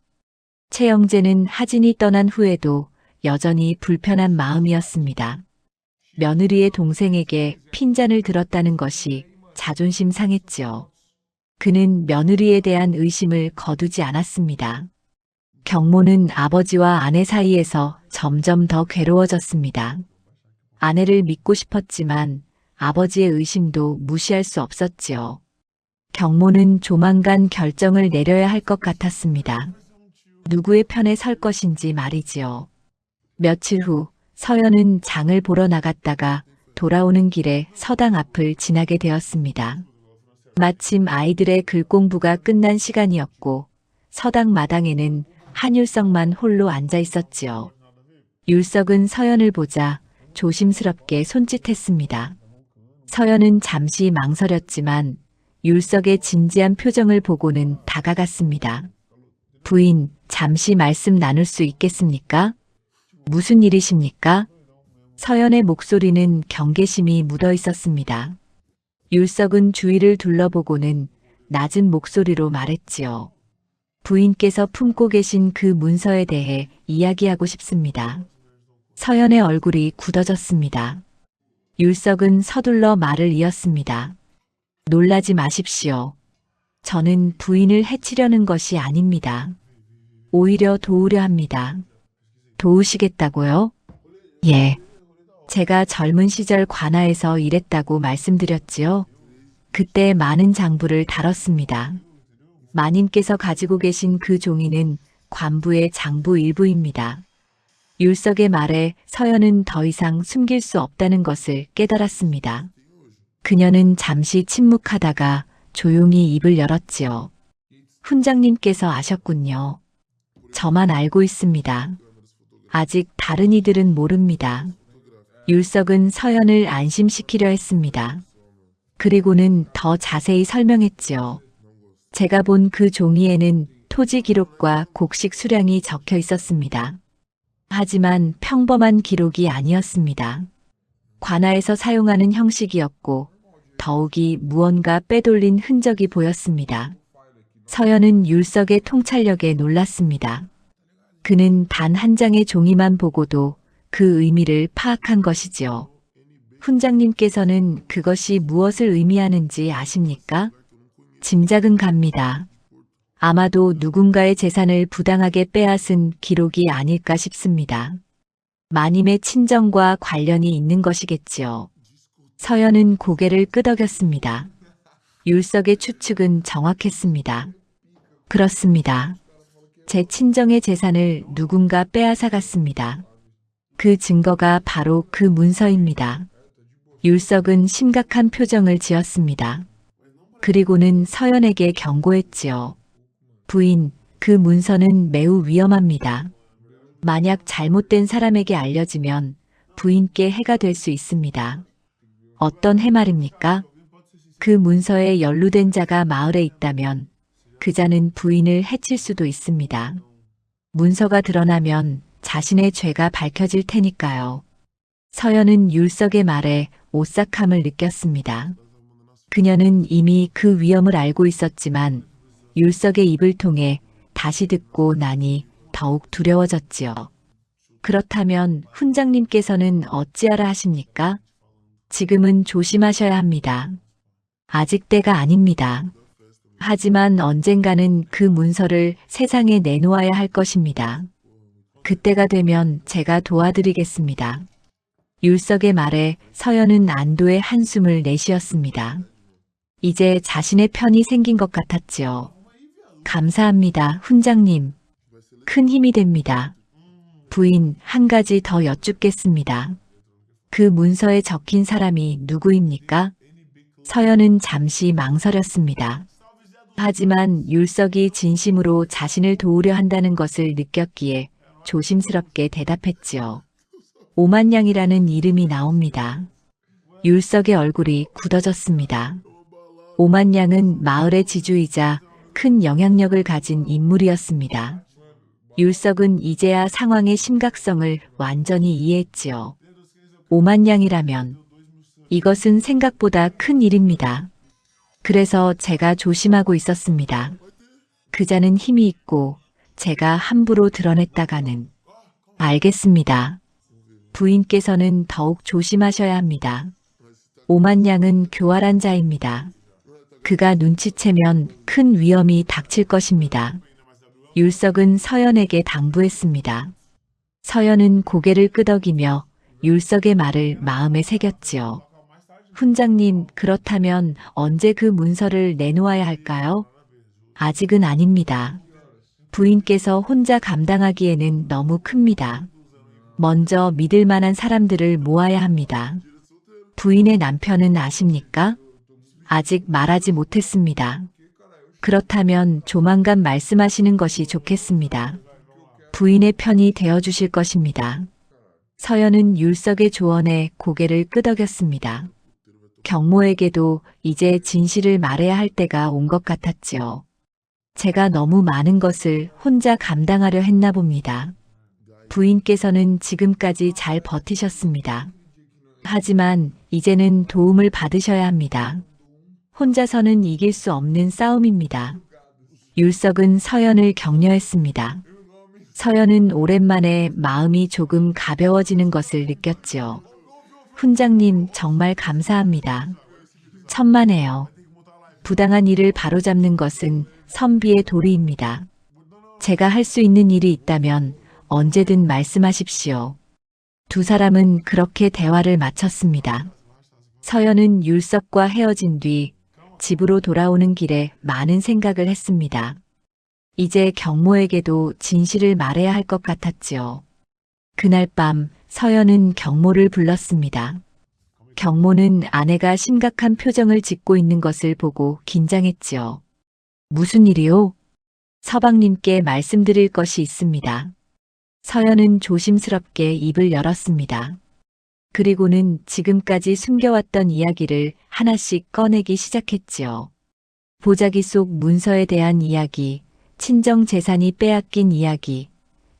최영재는 하진이 떠난 후에도 여전히 불편한 마음이었습니다. 며느리의 동생에게 핀잔을 들었다는 것이 자존심 상했지요. 그는 며느리에 대한 의심을 거두지 않았습니다. 경모는 아버지와 아내 사이에서 점점 더 괴로워졌습니다. 아내를 믿고 싶었지만 아버지의 의심도 무시할 수 없었지요. 경모는 조만간 결정을 내려야 할 것 같았습니다. 누구의 편에 설 것인지 말이지요. 며칠 후 서연은 장을 보러 나갔다가 돌아오는 길에 서당 앞을 지나게 되었습니다. 마침 아이들의 글 공부가 끝난 시간이었고 서당 마당에는 한율석만 홀로 앉아 있었지요. 율석은 서연을 보자 조심스럽게 손짓했습니다. 서연은 잠시 망설였지만 율석의 진지한 표정을 보고는 다가갔습니다. 부인, 잠시 말씀 나눌 수 있겠습니까? 무슨 일이십니까? 서연의 목소리는 경계심이 묻어 있었습니다. 율석은 주위를 둘러보고는 낮은 목소리로 말했지요. 부인께서 품고 계신 그 문서에 대해 이야기하고 싶습니다. 서연의 얼굴이 굳어졌습니다. 율석은 서둘러 말을 이었습니다. 놀라지 마십시오. 저는 부인을 해치려는 것이 아닙니다. 오히려 도우려 합니다. 도우시겠다고요? 예. 제가 젊은 시절 관아에서 일했다고 말씀드렸지요. 그때 많은 장부를 다뤘습니다. 마님께서 가지고 계신 그 종이는 관부의 장부 일부입니다. 율석의 말에 서연은 더 이상 숨길 수 없다는 것을 깨달았습니다. 그녀는 잠시 침묵하다가 조용히 입을 열었지요. 훈장님께서 아셨군요. 저만 알고 있습니다. 아직 다른 이들은 모릅니다. 율석은 서연을 안심시키려 했습니다. 그리고는 더 자세히 설명했지요. 제가 본 그 종이에는 토지 기록과 곡식 수량이 적혀 있었습니다. 하지만 평범한 기록이 아니었습니다. 관아에서 사용하는 형식이었고 더욱이 무언가 빼돌린 흔적이 보였습니다. 서연은 율석의 통찰력에 놀랐습니다. 그는 단 한 장의 종이만 보고도 그 의미를 파악한 것이지요. 훈장님께서는 그것이 무엇을 의미하는지 아십니까? 짐작은 갑니다. 아마도 누군가의 재산을 부당하게 빼앗은 기록이 아닐까 싶습니다. 마님의 친정과 관련이 있는 것이겠지요. 서연은 고개를 끄덕였습니다. 율석의 추측은 정확했습니다. 그렇습니다. 제 친정의 재산을 누군가 빼앗아 갔습니다. 그 증거가 바로 그 문서입니다. 율석은 심각한 표정을 지었습니다. 그리고는 서연에게 경고했지요. 부인, 그 문서는 매우 위험합니다. 만약 잘못된 사람에게 알려지면 부인께 해가 될 수 있습니다. 어떤 해 말입니까? 그 문서에 연루된 자가 마을에 있다면 그 자는 부인을 해칠 수도 있습니다. 문서가 드러나면 자신의 죄가 밝혀질 테니까요. 서연은 율석의 말에 오싹함을 느꼈습니다. 그녀는 이미 그 위험을 알고 있었지만 율석의 입을 통해 다시 듣고 나니 더욱 두려워졌지요. 그렇다면 훈장님께서는 어찌하라 하십니까? 지금은 조심하셔야 합니다. 아직 때가 아닙니다. 하지만 언젠가는 그 문서를 세상에 내놓아야 할 것입니다. 그때가 되면 제가 도와드리겠습니다. 율석의 말에 서연은 안도의 한숨을 내쉬었습니다. 이제 자신의 편이 생긴 것 같았지요. 감사합니다, 훈장님. 큰 힘이 됩니다. 부인, 한 가지 더 여쭙겠습니다. 그 문서에 적힌 사람이 누구입니까? 서연은 잠시 망설였습니다. 하지만 율석이 진심으로 자신을 도우려 한다는 것을 느꼈기에 조심스럽게 대답했지요. 오만양이라는 이름이 나옵니다. 율석의 얼굴이 굳어졌습니다. 오만양은 마을의 지주이자 큰 영향력을 가진 인물이었습니다. 율석은 이제야 상황의 심각성을 완전히 이해했지요. 오만양이라면 이것은 생각보다 큰 일입니다. 그래서 제가 조심하고 있었습니다. 그자는 힘이 있고 제가 함부로 드러냈다가는 알겠습니다. 부인께서는 더욱 조심하셔야 합니다. 오만양은 교활한 자입니다. 그가 눈치채면 큰 위험이 닥칠 것입니다. 율석은 서연에게 당부했습니다. 서연은 고개를 끄덕이며 율석의 말을 마음에 새겼지요. 훈장님, 그렇다면 언제 그 문서를 내놓아야 할까요? 아직은 아닙니다. 부인께서 혼자 감당하기에는 너무 큽니다. 먼저 믿을 만한 사람들을 모아야 합니다. 부인의 남편은 아십니까? 아직 말하지 못했습니다. 그렇다면 조만간 말씀하시는 것이 좋겠습니다. 부인의 편이 되어주실 것입니다. 서연은 율석의 조언에 고개를 끄덕였습니다. 경모에게도 이제 진실을 말해야 할 때가 온 것 같았지요. 제가 너무 많은 것을 혼자 감당하려 했나 봅니다. 부인께서는 지금까지 잘 버티셨습니다. 하지만 이제는 도움을 받으셔야 합니다. 혼자서는 이길 수 없는 싸움입니다. 율석은 서연을 격려했습니다. 서연은 오랜만에 마음이 조금 가벼워지는 것을 느꼈지요. 훈장님, 정말 감사합니다. 천만에요. 부당한 일을 바로잡는 것은 선비의 도리입니다. 제가 할 수 있는 일이 있다면 언제든 말씀하십시오. 두 사람은 그렇게 대화를 마쳤습니다. 서연은 율석과 헤어진 뒤 집으로 돌아오는 길에 많은 생각을 했습니다. 이제 경모에게도 진실을 말해야 할 것 같았지요. 그날 밤 서연은 경모를 불렀습니다. 경모는 아내가 심각한 표정을 짓고 있는 것을 보고 긴장했지요. 무슨 일이요? 서방님께 말씀드릴 것이 있습니다. 서연은 조심스럽게 입을 열었습니다. 그리고는 지금까지 숨겨왔던 이야기를 하나씩 꺼내기 시작했지요. 보자기 속 문서에 대한 이야기, 친정 재산이 빼앗긴 이야기,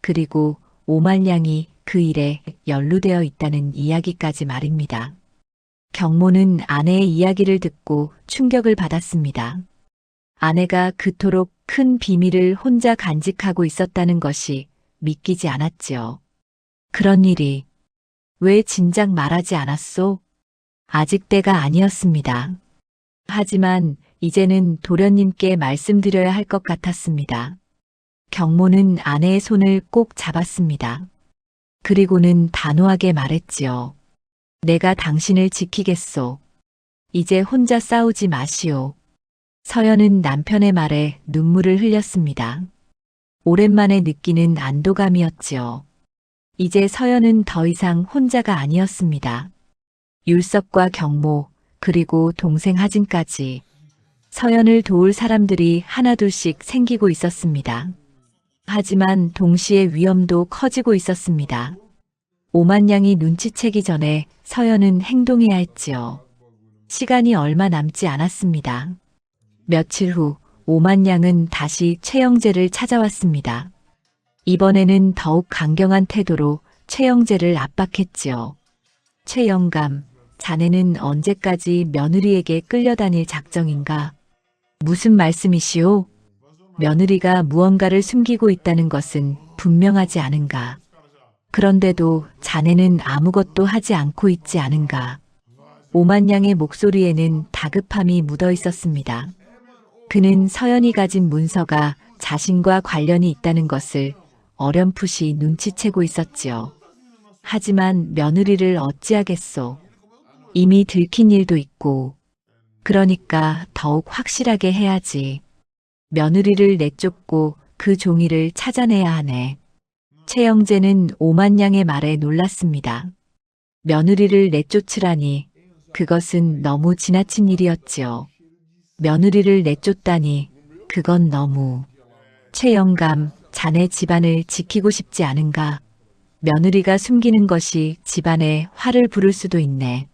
그리고 오만량이 그 일에 연루되어 있다는 이야기까지 말입니다. 경모는 아내의 이야기를 듣고 충격을 받았습니다. 아내가 그토록 큰 비밀을 혼자 간직하고 있었다는 것이 믿기지 않았지요. 그런 일이 왜 진작 말하지 않았소? 아직 때가 아니었습니다. 하지만 이제는 도련님께 말씀드려야 할 것 같았습니다. 경모는 아내의 손을 꼭 잡았습니다. 그리고는 단호하게 말했지요. 내가 당신을 지키겠소. 이제 혼자 싸우지 마시오. 서연은 남편의 말에 눈물을 흘렸습니다. 오랜만에 느끼는 안도감이었지요. 이제 서연은 더 이상 혼자가 아니었습니다. 율석과 경모, 그리고 동생 하진까지 서연을 도울 사람들이 하나둘씩 생기고 있었습니다. 하지만 동시에 위험도 커지고 있었습니다. 오만양이 눈치채기 전에 서연은 행동해야 했지요. 시간이 얼마 남지 않았습니다. 며칠 후 오만양은 다시 최영재를 찾아왔습니다. 이번에는 더욱 강경한 태도로 최영재를 압박했지요. 최영감, 자네는 언제까지 며느리에게 끌려다닐 작정인가? 무슨 말씀이시오? 며느리가 무언가를 숨기고 있다는 것은 분명하지 않은가? 그런데도 자네는 아무것도 하지 않고 있지 않은가? 오만양의 목소리에는 다급함이 묻어 있었습니다. 그는 서연이 가진 문서가 자신과 관련이 있다는 것을 어렴풋이 눈치채고 있었지요. 하지만 며느리를 어찌하겠소. 이미 들킨 일도 있고, 그러니까 더욱 확실하게 해야지. 며느리를 내쫓고 그 종이를 찾아내야 하네. 최영재는 오만양의 말에 놀랐습니다. 며느리를 내쫓으라니 그것은 너무 지나친 일이었지요. 며느리를 내쫓다니 그건 너무. 최영감, 자네 집안을 지키고 싶지 않은가? 며느리가 숨기는 것이 집안에 화를 부를 수도 있네.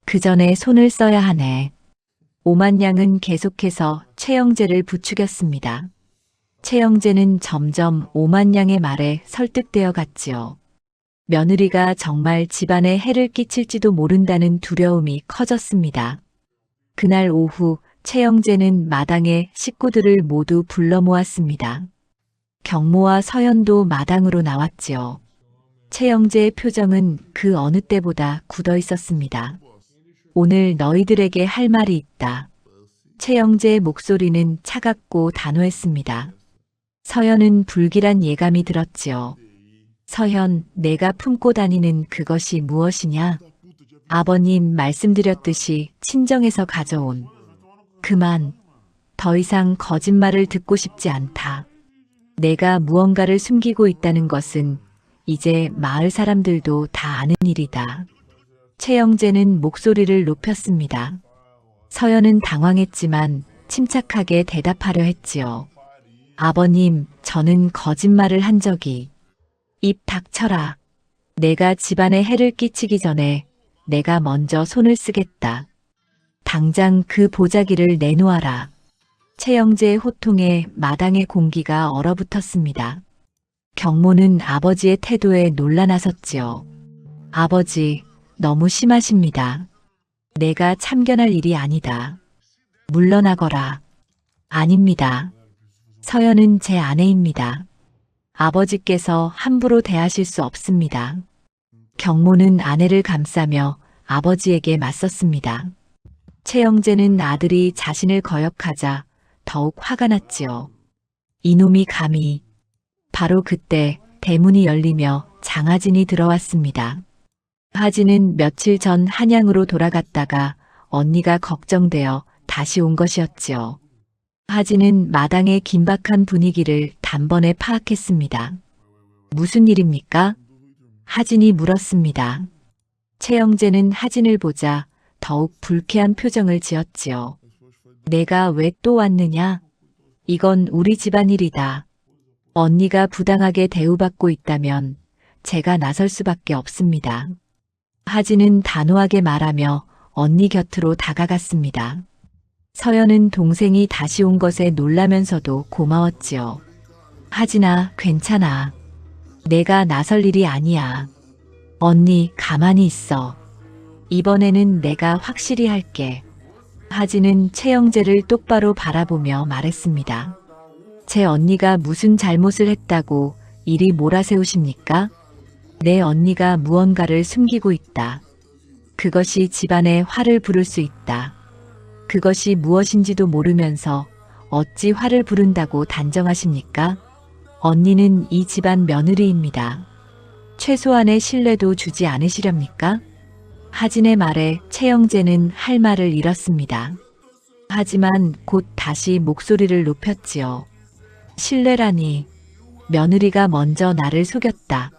그 전에 손을 써야 하네. 오만양은 계속해서 최영재를 부추겼습니다. 최영재는 점점 오만양의 말에 설득되어 갔지요. 며느리가 정말 집안에 해를 끼칠지도 모른다는 두려움이 커졌습니다. 그날 오후 최영재는 마당에 식구들을 모두 불러 모았습니다. 경모와 서연도 마당으로 나왔지요. 최영재의 표정은 그 어느 때보다 굳어 있었습니다. 오늘 너희들에게 할 말이 있다. 최영재의 목소리는 차갑고 단호했습니다. 서연은 불길한 예감이 들었지요. 서현, 내가 품고 다니는 그것이 무엇이냐? 아버님 말씀드렸듯이 친정에서 가져온. 그만. 더 이상 거짓말을 듣고 싶지 않다. 내가 무언가를 숨기고 있다는 것은 이제 마을 사람들도 다 아는 일이다. 최영재는 목소리를 높였습니다. 서연은 당황했지만 침착하게 대답하려 했지요. 아버님, 저는 거짓말을 한 적이. 입 닥쳐라. 내가 집안에 해를 끼치기 전에 내가 먼저 손을 쓰겠다. 당장 그 보자기를 내놓아라. 최영재의 호통에 마당의 공기가 얼어붙었습니다. 경모는 아버지의 태도에 놀라 나섰지요. 아버지, 너무 심하십니다. 내가 참견할 일이 아니다. 물러나거라. 아닙니다. 서연은 제 아내입니다. 아버지께서 함부로 대하실 수 없습니다. 경모는 아내를 감싸며 아버지에게 맞섰습니다. 최영재는 아들이 자신을 거역하자 더욱 화가 났지요. 이놈이 감히. 바로 그때 대문이 열리며 장하진이 들어왔습니다. 하진은 며칠 전 한양으로 돌아갔다가 언니가 걱정되어 다시 온 것이었지요. 하진은 마당의 긴박한 분위기를 단번에 파악했습니다. 무슨 일입니까? 하진이 물었습니다. 최영재는 하진을 보자 더욱 불쾌한 표정을 지었지요. 내가 왜 또 왔느냐? 이건 우리 집안일이다. 언니가 부당하게 대우받고 있다면 제가 나설 수밖에 없습니다. 하진은 단호하게 말하며 언니 곁으로 다가갔습니다. 서연은 동생이 다시 온 것에 놀라면서도 고마웠지요. 하진아, 괜찮아. 내가 나설 일이 아니야. 언니, 가만히 있어. 이번에는 내가 확실히 할게. 하진은 최영재를 똑바로 바라보며 말했습니다. 제 언니가 무슨 잘못을 했다고 이리 몰아세우십니까? 내 언니가 무언가를 숨기고 있다. 그것이 집안에 화를 부를 수 있다. 그것이 무엇인지도 모르면서 어찌 화를 부른다고 단정하십니까? 언니는 이 집안 며느리입니다. 최소한의 신뢰도 주지 않으시렵니까? 하진의 말에 최영재는 할 말을 잃었습니다. 하지만 곧 다시 목소리를 높였지요. 신뢰라니, 며느리가 먼저 나를 속였다.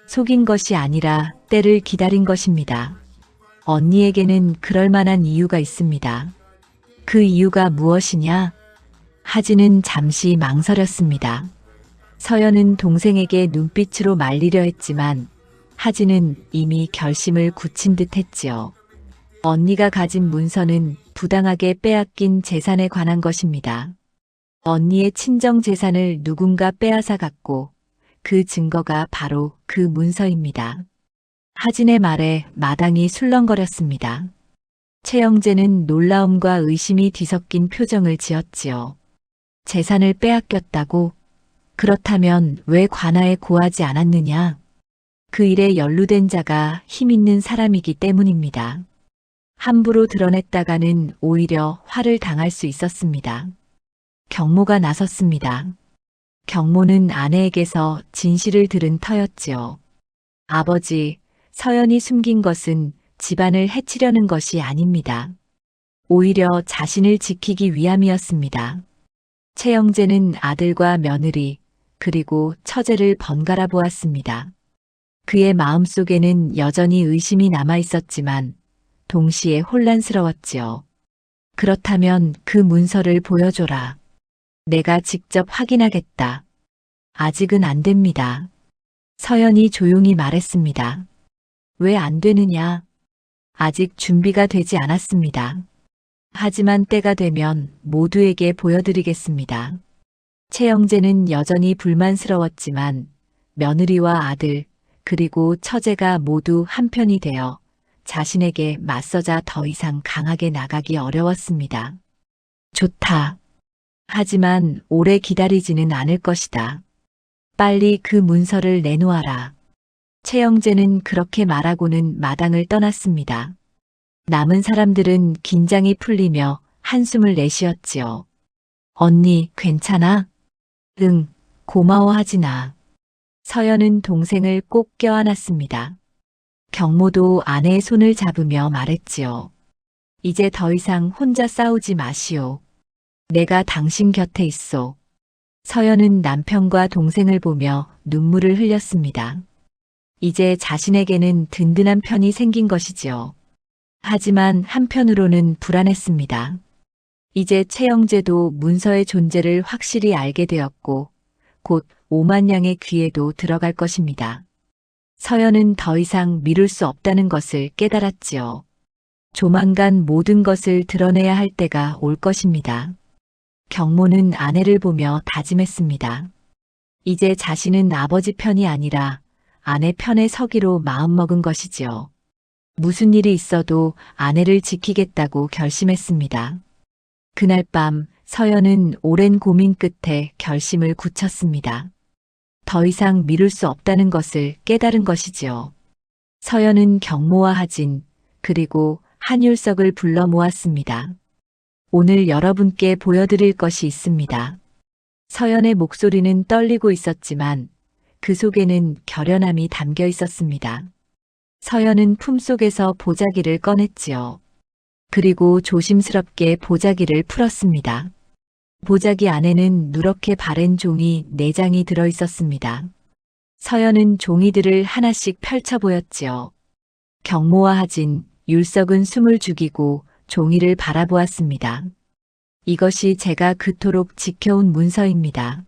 속인 것이 아니라 때를 기다린 것입니다. 언니에게는 그럴 만한 이유가 있습니다. 그 이유가 무엇이냐? 하진은 잠시 망설였습니다. 서연은 동생에게 눈빛으로 말리려 했지만 하진은 이미 결심을 굳힌 듯 했지요. 언니가 가진 문서는 부당하게 빼앗긴 재산에 관한 것입니다. 언니의 친정 재산을 누군가 빼앗아 갔고 그 증거가 바로 그 문서입니다. 하진의 말에 마당이 술렁거렸습니다. 최영재는 놀라움과 의심이 뒤섞인 표정을 지었지요. 재산을 빼앗겼다고? 그렇다면 왜 관아에 고하지 않았느냐? 그 일에 연루된 자가 힘있는 사람이기 때문입니다. 함부로 드러냈다가는 오히려 화를 당할 수 있었습니다. 경모가 나섰습니다. 경모는 아내에게서 진실을 들은 터였지요. 아버지, 서연이 숨긴 것은 집안을 해치려는 것이 아닙니다. 오히려 자신을 지키기 위함이었습니다. 최영재는 아들과 며느리, 그리고 처제를 번갈아 보았습니다. 그의 마음속에는 여전히 의심이 남아 있었지만 동시에 혼란스러웠지요. 그렇다면 그 문서를 보여줘라. 내가 직접 확인하겠다. 아직은 안 됩니다. 서연이 조용히 말했습니다. 왜 안 되느냐? 아직 준비가 되지 않았습니다. 하지만 때가 되면 모두에게 보여드리겠습니다. 최영재는 여전히 불만스러웠지만 며느리와 아들 그리고 처제가 모두 한편이 되어 자신에게 맞서자 더 이상 강하게 나가기 어려웠습니다. 좋다. 하지만 오래 기다리지는 않을 것이다. 빨리 그 문서를 내놓아라. 최영재는 그렇게 말하고는 마당을 떠났습니다. 남은 사람들은 긴장이 풀리며 한숨을 내쉬었지요. 언니, 괜찮아? 응, 고마워 하진아. 서연은 동생을 꼭 껴안았습니다. 경모도 아내의 손을 잡으며 말했지요. 이제 더 이상 혼자 싸우지 마시오. 내가 당신 곁에 있어. 서연은 남편과 동생을 보며 눈물을 흘렸습니다. 이제 자신에게는 든든한 편이 생긴 것이지요. 하지만 한편으로는 불안했습니다. 이제 최영재도 문서의 존재를 확실히 알게 되었고 곧 오만양의 귀에도 들어갈 것입니다. 서연은 더 이상 미룰 수 없다는 것을 깨달았지요. 조만간 모든 것을 드러내야 할 때가 올 것입니다. 경모는 아내를 보며 다짐했습니다. 이제 자신은 아버지 편이 아니라 아내 편에 서기로 마음먹은 것이지요. 무슨 일이 있어도 아내를 지키겠다고 결심했습니다. 그날 밤 서연은 오랜 고민 끝에 결심을 굳혔습니다. 더 이상 미룰 수 없다는 것을 깨달은 것이지요. 서연은 경모와 하진 그리고 한율석을 불러 모았습니다. 오늘 여러분께 보여드릴 것이 있습니다. 서연의 목소리는 떨리고 있었지만 그 속에는 결연함이 담겨 있었습니다. 서연은 품속에서 보자기를 꺼냈지요. 그리고 조심스럽게 보자기를 풀었습니다. 보자기 안에는 누렇게 바랜 종이 4장이 들어 있었습니다. 서연은 종이들을 하나씩 펼쳐 보였지요. 경모와 하진, 율석은 숨을 죽이고 종이를 바라보았습니다. 이것이 제가 그토록 지켜온 문서입니다.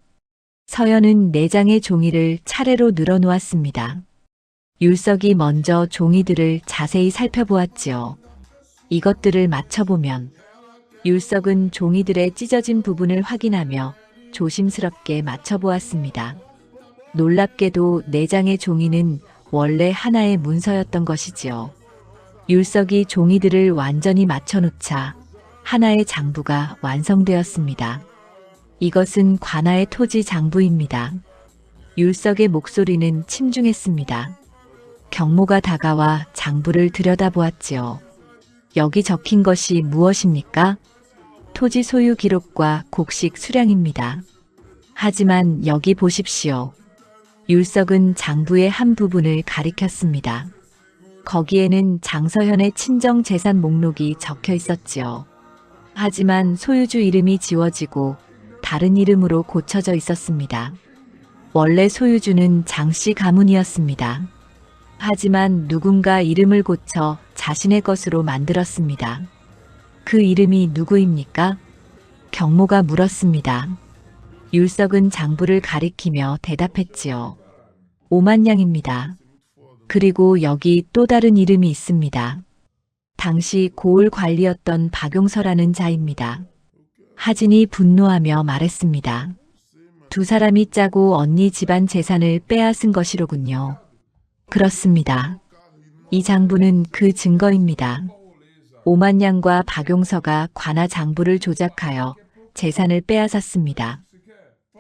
서연은 4장의 종이를 차례로 늘어놓았습니다. 율석이 먼저 종이들을 자세히 살펴보았지요. 이것들을 맞춰보면 율석은 종이들의 찢어진 부분을 확인하며 조심스럽게 맞춰보았습니다. 놀랍게도 4장의 종이는 원래 하나의 문서였던 것이지요. 율석이 종이들을 완전히 맞춰놓자 하나의 장부가 완성되었습니다. 이것은 관아의 토지 장부입니다. 율석의 목소리는 침중했습니다. 경모가 다가와 장부를 들여다보았지요. 여기 적힌 것이 무엇입니까? 토지 소유 기록과 곡식 수량입니다. 하지만 여기 보십시오. 율석은 장부의 한 부분을 가리켰습니다. 거기에는 장서현의 친정 재산 목록이 적혀 있었지요. 하지만 소유주 이름이 지워지고 다른 이름으로 고쳐져 있었습니다. 원래 소유주는 장씨 가문이었습니다. 하지만 누군가 이름을 고쳐 자신의 것으로 만들었습니다. 그 이름이 누구입니까? 경모가 물었습니다. 율석은 장부를 가리키며 대답했지요. 오만양입니다. 그리고 여기 또 다른 이름이 있습니다. 당시 고을 관리였던 박용서라는 자입니다. 하진이 분노하며 말했습니다. 두 사람이 짜고 언니 집안 재산을 빼앗은 것이로군요. 그렇습니다. 이 장부는 그 증거입니다. 오만양과 박용서가 관아 장부를 조작하여 재산을 빼앗았습니다.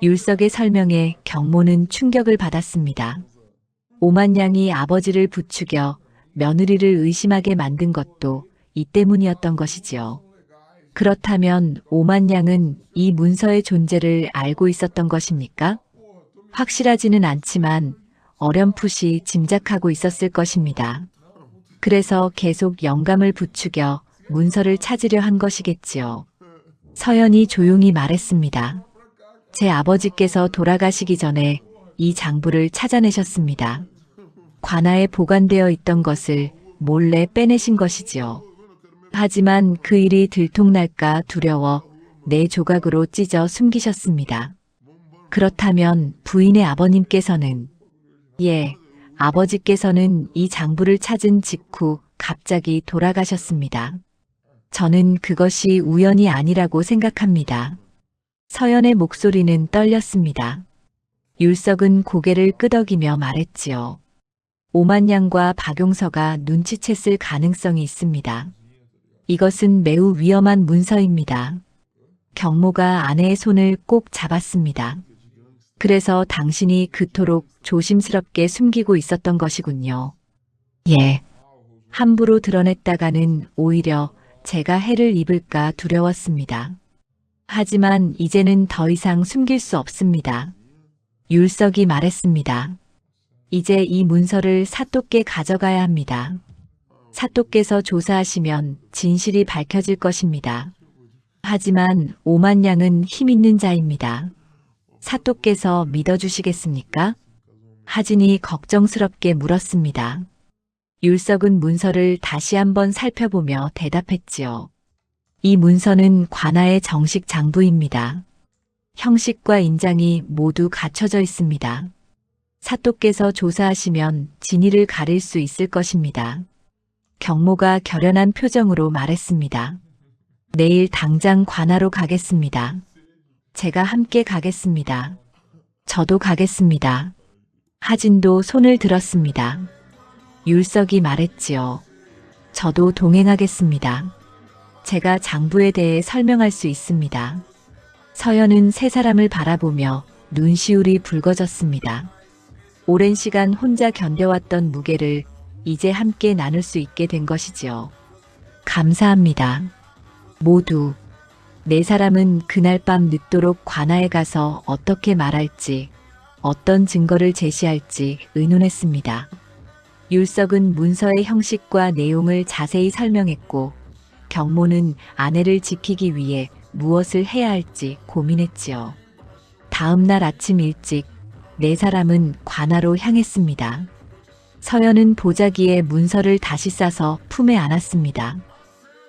율석의 설명에 경모는 충격을 받았습니다. 오만양이 아버지를 부추겨 며느리를 의심하게 만든 것도 이 때문이었던 것이지요. 그렇다면 오만양은 이 문서의 존재를 알고 있었던 것입니까? 확실하지는 않지만 어렴풋이 짐작하고 있었을 것입니다. 그래서 계속 영감을 부추겨 문서를 찾으려 한 것이겠지요. 서연이 조용히 말했습니다. 제 아버지께서 돌아가시기 전에 이 장부를 찾아내셨습니다. 관아에 보관되어 있던 것을 몰래 빼내신 것이지요. 하지만 그 일이 들통날까 두려워 네 조각으로 찢어 숨기셨습니다. 그렇다면 부인의 아버님께서는 아버지께서는 이 장부를 찾은 직후 갑자기 돌아가셨습니다. 저는 그것이 우연이 아니라고 생각합니다. 서연의 목소리는 떨렸습니다. 율석은 고개를 끄덕이며 말했지요. 오만양과 박용서가 눈치챘을 가능성이 있습니다. 이것은 매우 위험한 문서입니다. 경모가 아내의 손을 꼭 잡았습니다. 그래서 당신이 그토록 조심스럽게 숨기고 있었던 것이군요. 함부로 드러냈다가는 오히려 제가 해를 입을까 두려웠습니다. 하지만 이제는 더 이상 숨길 수 없습니다. 율석이 말했습니다. 이제 이 문서를 사또께 가져가야 합니다. 사또께서 조사하시면 진실이 밝혀질 것입니다. 하지만 오만양은 힘 있는 자입니다. 사또께서 믿어주시겠습니까? 하진이 걱정스럽게 물었습니다. 율석은 문서를 다시 한번 살펴보며 대답했지요. 이 문서는 관아의 정식 장부입니다. 형식과 인장이 모두 갖춰져 있습니다. 사또께서 조사하시면 진위를 가릴 수 있을 것입니다. 경모가 결연한 표정으로 말했습니다. 내일 당장 관아로 가겠습니다. 제가 함께 가겠습니다. 저도 가겠습니다. 하진도 손을 들었습니다. 율석이 말했지요. 저도 동행하겠습니다. 제가 장부에 대해 설명할 수 있습니다. 서연은 세 사람을 바라보며 눈시울이 붉어졌습니다. 오랜 시간 혼자 견뎌왔던 무게를 이제 함께 나눌 수 있게 된 것이지요. 감사합니다. 모두. 네 사람은 그날 밤 늦도록 관아에 가서 어떻게 말할지, 어떤 증거를 제시할지 의논했습니다. 율석은 문서의 형식과 내용을 자세히 설명했고, 경모는 아내를 지키기 위해 무엇을 해야 할지 고민했지요. 다음 날 아침 일찍 네 사람은 관아로 향했습니다. 서연은 보자기에 문서를 다시 싸서 품에 안았습니다.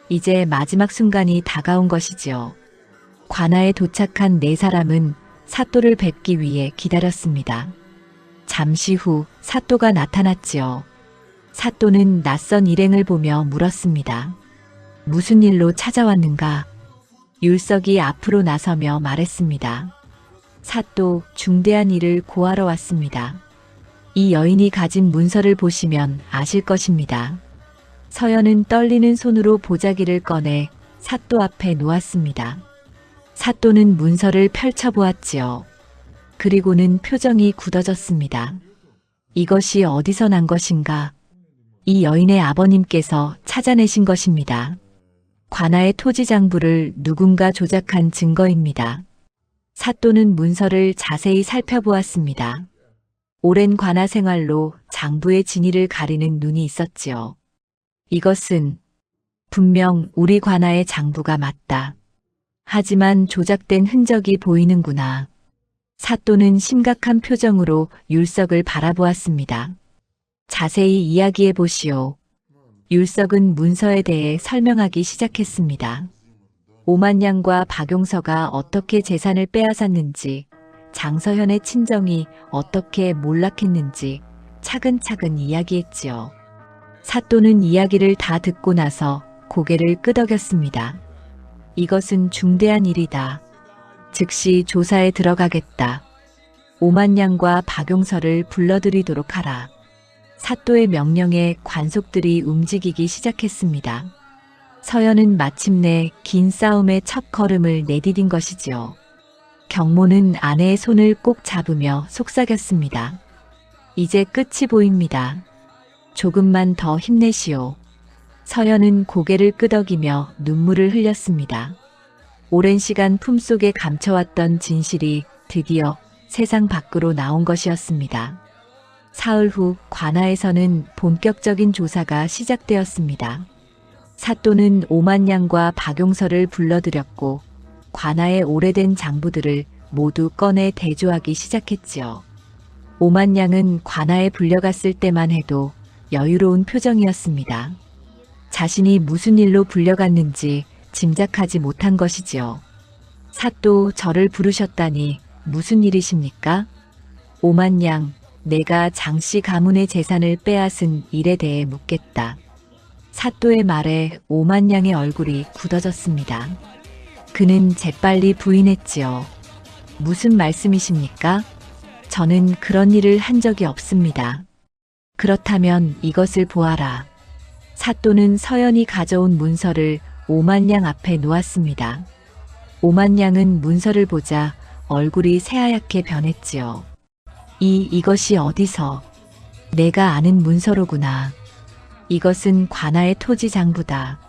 이제 마지막 순간이 다가온 것이지요. 관아에 도착한 네 사람은 사또를 뵙기 위해 기다렸습니다. 잠시 후 사또가 나타났지요. 사또는 낯선 일행을 보며 물었습니다. 무슨 일로 찾아왔는가? 율석이 앞으로 나서며 말했습니다. 사또, 중대한 일을 고하러 왔습니다. 이 여인이 가진 문서를 보시면 아실 것입니다. 서연은 떨리는 손으로 보자기를 꺼내 사또 앞에 놓았습니다. 사또는 문서를 펼쳐보았지요. 그리고는 표정이 굳어졌습니다. 이것이 어디서 난 것인가? 이 여인의 아버님께서 찾아내신 것입니다. 관아의 토지 장부를 누군가 조작한 증거입니다. 사또는 문서를 자세히 살펴보았습니다. 오랜 관아 생활로 장부의 진위를 가리는 눈이 있었지요. 이것은 분명 우리 관아의 장부가 맞다. 하지만 조작된 흔적이 보이는구나. 사또는 심각한 표정으로 율석을 바라보았습니다. 자세히 이야기해 보시오. 율석은 문서에 대해 설명하기 시작했습니다. 오만양과 박용서가 어떻게 재산을 빼앗았는지, 장서현의 친정이 어떻게 몰락했는지 차근차근 이야기했지요. 사또는 이야기를 다 듣고 나서 고개를 끄덕였습니다. 이것은 중대한 일이다. 즉시 조사에 들어가겠다. 오만양과 박용서를 불러들이도록 하라. 사또의 명령에 관속들이 움직이기 시작했습니다. 서연은 마침내 긴 싸움의 첫 걸음을 내디딘 것이지요. 경모는 아내의 손을 꼭 잡으며 속삭였습니다. 이제 끝이 보입니다. 조금만 더 힘내시오. 서연은 고개를 끄덕이며 눈물을 흘렸습니다. 오랜 시간 품속에 감춰왔던 진실이 드디어 세상 밖으로 나온 것이었습니다. 사흘 후 관아에서는 본격적인 조사가 시작되었습니다. 사또는 오만양과 박용서를 불러들였고 관아의 오래된 장부들을 모두 꺼내 대조하기 시작했지요. 오만양은 관아에 불려갔을 때만 해도 여유로운 표정이었습니다. 자신이 무슨 일로 불려갔는지 짐작하지 못한 것이지요. 사또, 저를 부르셨다니 무슨 일이십니까? 오만양, 내가 장씨 가문의 재산을 빼앗은 일에 대해 묻겠다. 사또의 말에 오만양의 얼굴이 굳어졌습니다. 그는 재빨리 부인했지요. 무슨 말씀이십니까? 저는 그런 일을 한 적이 없습니다. 그렇다면 이것을 보아라. 사또는 서연이 가져온 문서를 오만양 앞에 놓았습니다. 오만양은 문서를 보자 얼굴이 새하얗게 변했지요. 이것이 어디서? 내가 아는 문서로구나. 이것은 관아의 토지 장부다.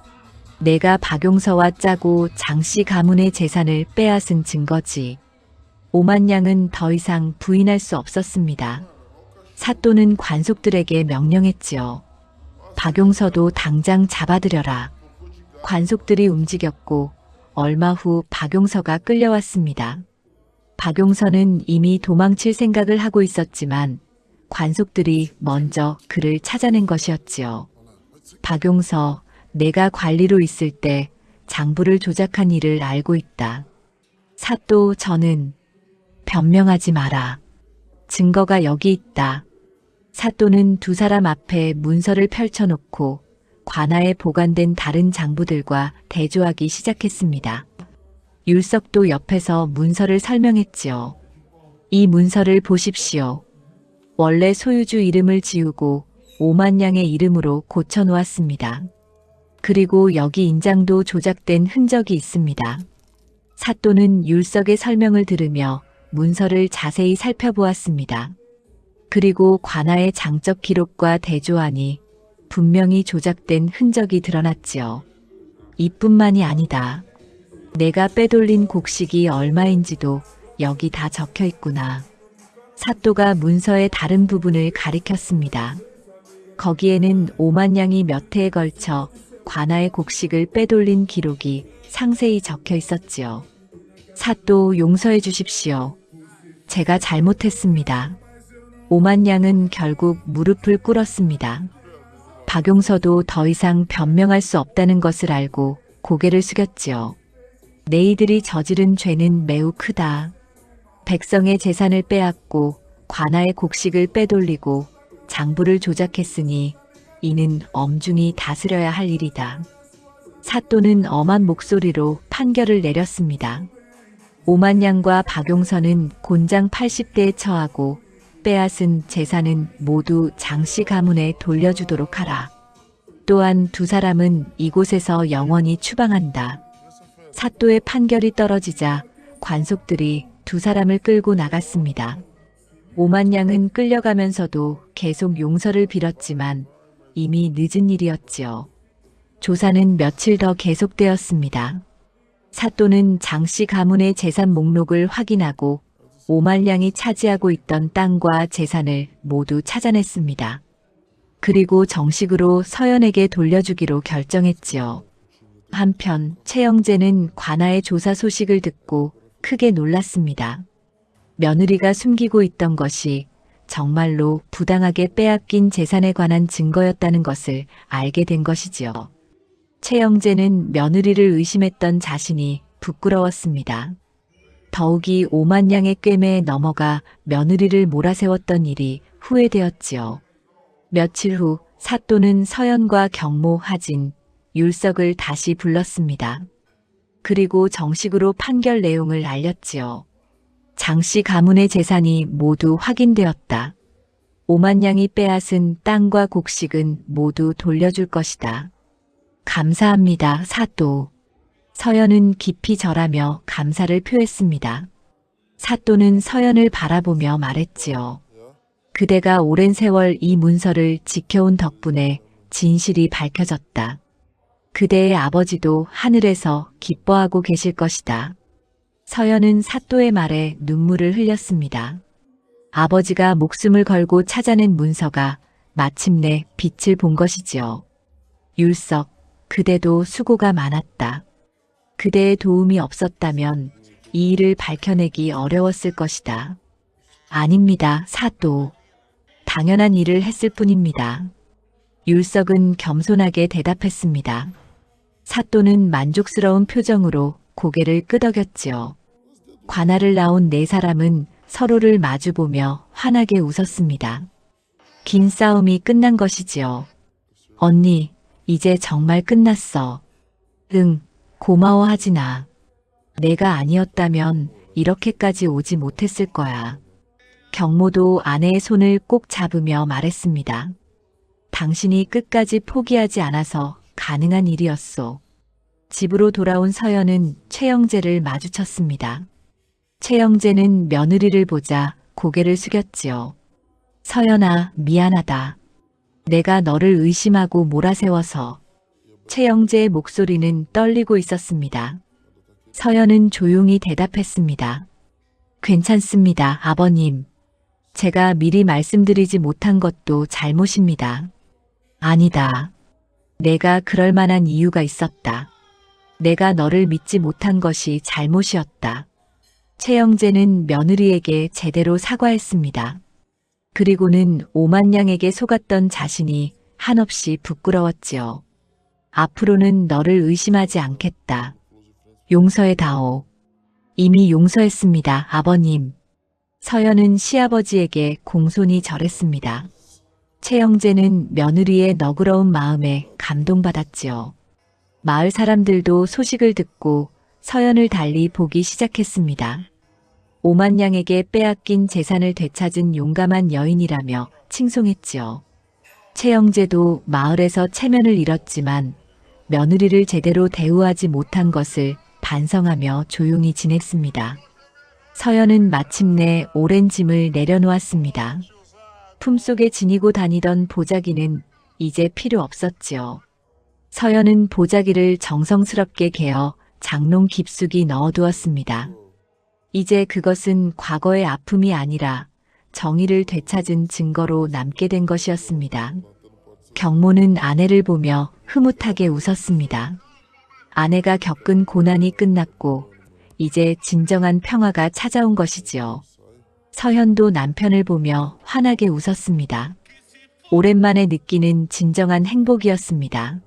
내가 박용서와 짜고 장씨 가문의 재산을 빼앗은 증거지. 오만양은 더 이상 부인할 수 없었습니다. 사또는 관속들에게 명령했지요. 박용서도 당장 잡아들여라. 관속들이 움직였고 얼마 후 박용서가 끌려왔습니다. 박용서는 이미 도망칠 생각을 하고 있었지만 관속들이 먼저 그를 찾아낸 것이었지요. 박용서, 내가 관리로 있을 때 장부를 조작한 일을 알고 있다. 사또, 저는 변명하지 마라. 증거가 여기 있다. 사또는 두 사람 앞에 문서를 펼쳐놓고 관아에 보관된 다른 장부들과 대조하기 시작했습니다. 율석도 옆에서 문서를 설명했지요. 이 문서를 보십시오. 원래 소유주 이름을 지우고 오만양의 이름으로 고쳐놓았습니다. 그리고 여기 인장도 조작된 흔적이 있습니다. 사또는 율석의 설명을 들으며 문서를 자세히 살펴보았습니다. 그리고 관아의 장적 기록과 대조하니 분명히 조작된 흔적이 드러났지요. 이뿐만이 아니다. 내가 빼돌린 곡식이 얼마인지도 여기 다 적혀 있구나. 사또가 문서의 다른 부분을 가리켰습니다. 거기에는 오만양이 몇 해에 걸쳐 관아의 곡식을 빼돌린 기록이 상세히 적혀 있었지요. 사또, 용서해 주십시오. 제가 잘못했습니다. 오만양은 결국 무릎을 꿇었습니다. 박용서도 더 이상 변명할 수 없다는 것을 알고 고개를 숙였지요. 너희들이 저지른 죄는 매우 크다. 백성의 재산을 빼앗고 관아의 곡식을 빼돌리고 장부를 조작했으니 이는 엄중히 다스려야 할 일이다. 사또는 엄한 목소리로 판결을 내렸습니다. 오만양과 박용서는 곤장 80대에 처하고 빼앗은 재산은 모두 장씨 가문에 돌려주도록 하라. 또한 두 사람은 이곳에서 영원히 추방한다. 사또의 판결이 떨어지자 관속들이 두 사람을 끌고 나갔습니다. 오만양은 끌려가면서도 계속 용서를 빌었지만 이미 늦은 일이었지요. 조사는 며칠 더 계속되었습니다. 사또는 장씨 가문의 재산 목록을 확인하고 오만량이 차지하고 있던 땅과 재산을 모두 찾아냈습니다. 그리고 정식으로 서연에게 돌려주기로 결정했지요. 한편 최영재는 관아의 조사 소식을 듣고 크게 놀랐습니다. 며느리가 숨기고 있던 것이 정말로 부당하게 빼앗긴 재산에 관한 증거였다는 것을 알게 된 것이지요. 최영재는 며느리를 의심했던 자신이 부끄러웠습니다. 더욱이 오만량의 꿰매에 넘어가 며느리를 몰아세웠던 일이 후회되었지요. 며칠 후 사또는 서연과 경모, 하진, 율석을 다시 불렀습니다. 그리고 정식으로 판결 내용을 알렸지요. 장씨 가문의 재산이 모두 확인되었다. 오만량이 빼앗은 땅과 곡식은 모두 돌려줄 것이다. 감사합니다, 사또. 서연은 깊이 절하며 감사를 표했습니다. 사또는 서연을 바라보며 말했지요. 그대가 오랜 세월 이 문서를 지켜온 덕분에 진실이 밝혀졌다. 그대의 아버지도 하늘에서 기뻐하고 계실 것이다. 서연은 사또의 말에 눈물을 흘렸습니다. 아버지가 목숨을 걸고 찾아낸 문서가 마침내 빛을 본 것이지요. 율석, 그대도 수고가 많았다. 그대의 도움이 없었다면 이 일을 밝혀내기 어려웠을 것이다. 아닙니다, 사또. 당연한 일을 했을 뿐입니다. 율석은 겸손하게 대답했습니다. 사또는 만족스러운 표정으로 고개를 끄덕였지요. 관아를 나온 네 사람은 서로를 마주보며 환하게 웃었습니다. 긴 싸움이 끝난 것이지요. 언니, 이제 정말 끝났어. 응, 고마워 하진아. 내가 아니었다면 이렇게까지 오지 못했을 거야. 경모도 아내의 손을 꼭 잡으며 말했습니다. 당신이 끝까지 포기하지 않아서 가능한 일이었소. 집으로 돌아온 서연은 최영재를 마주쳤습니다. 최영재는 며느리를 보자 고개를 숙였지요. 서연아, 미안하다. 내가 너를 의심하고 몰아세워서. 최영재의 목소리는 떨리고 있었습니다. 서연은 조용히 대답했습니다. 괜찮습니다, 아버님. 제가 미리 말씀드리지 못한 것도 잘못입니다. 아니다. 내가 그럴 만한 이유가 있었다. 내가 너를 믿지 못한 것이 잘못이었다. 최영재는 며느리에게 제대로 사과했습니다. 그리고는 오만량에게 속았던 자신이 한없이 부끄러웠지요. 앞으로는 너를 의심하지 않겠다. 용서해다오. 이미 용서했습니다, 아버님. 서연은 시아버지에게 공손히 절했습니다. 최영재는 며느리의 너그러운 마음에 감동받았지요. 마을 사람들도 소식을 듣고 서연을 달리 보기 시작했습니다. 오만량에게 빼앗긴 재산을 되찾은 용감한 여인이라며 칭송했지요. 최영재도 마을에서 체면을 잃었지만 며느리를 제대로 대우하지 못한 것을 반성하며 조용히 지냈습니다. 서연은 마침내 오랜 짐을 내려놓았습니다. 품속에 지니고 다니던 보자기는 이제 필요 없었지요. 서연은 보자기를 정성스럽게 개어 장롱 깊숙이 넣어두었습니다. 이제 그것은 과거의 아픔이 아니라 정의를 되찾은 증거로 남게 된 것이었습니다. 경모는 아내를 보며 흐뭇하게 웃었습니다. 아내가 겪은 고난이 끝났고 이제 진정한 평화가 찾아온 것이지요. 서현도 남편을 보며 환하게 웃었습니다. 오랜만에 느끼는 진정한 행복이었습니다.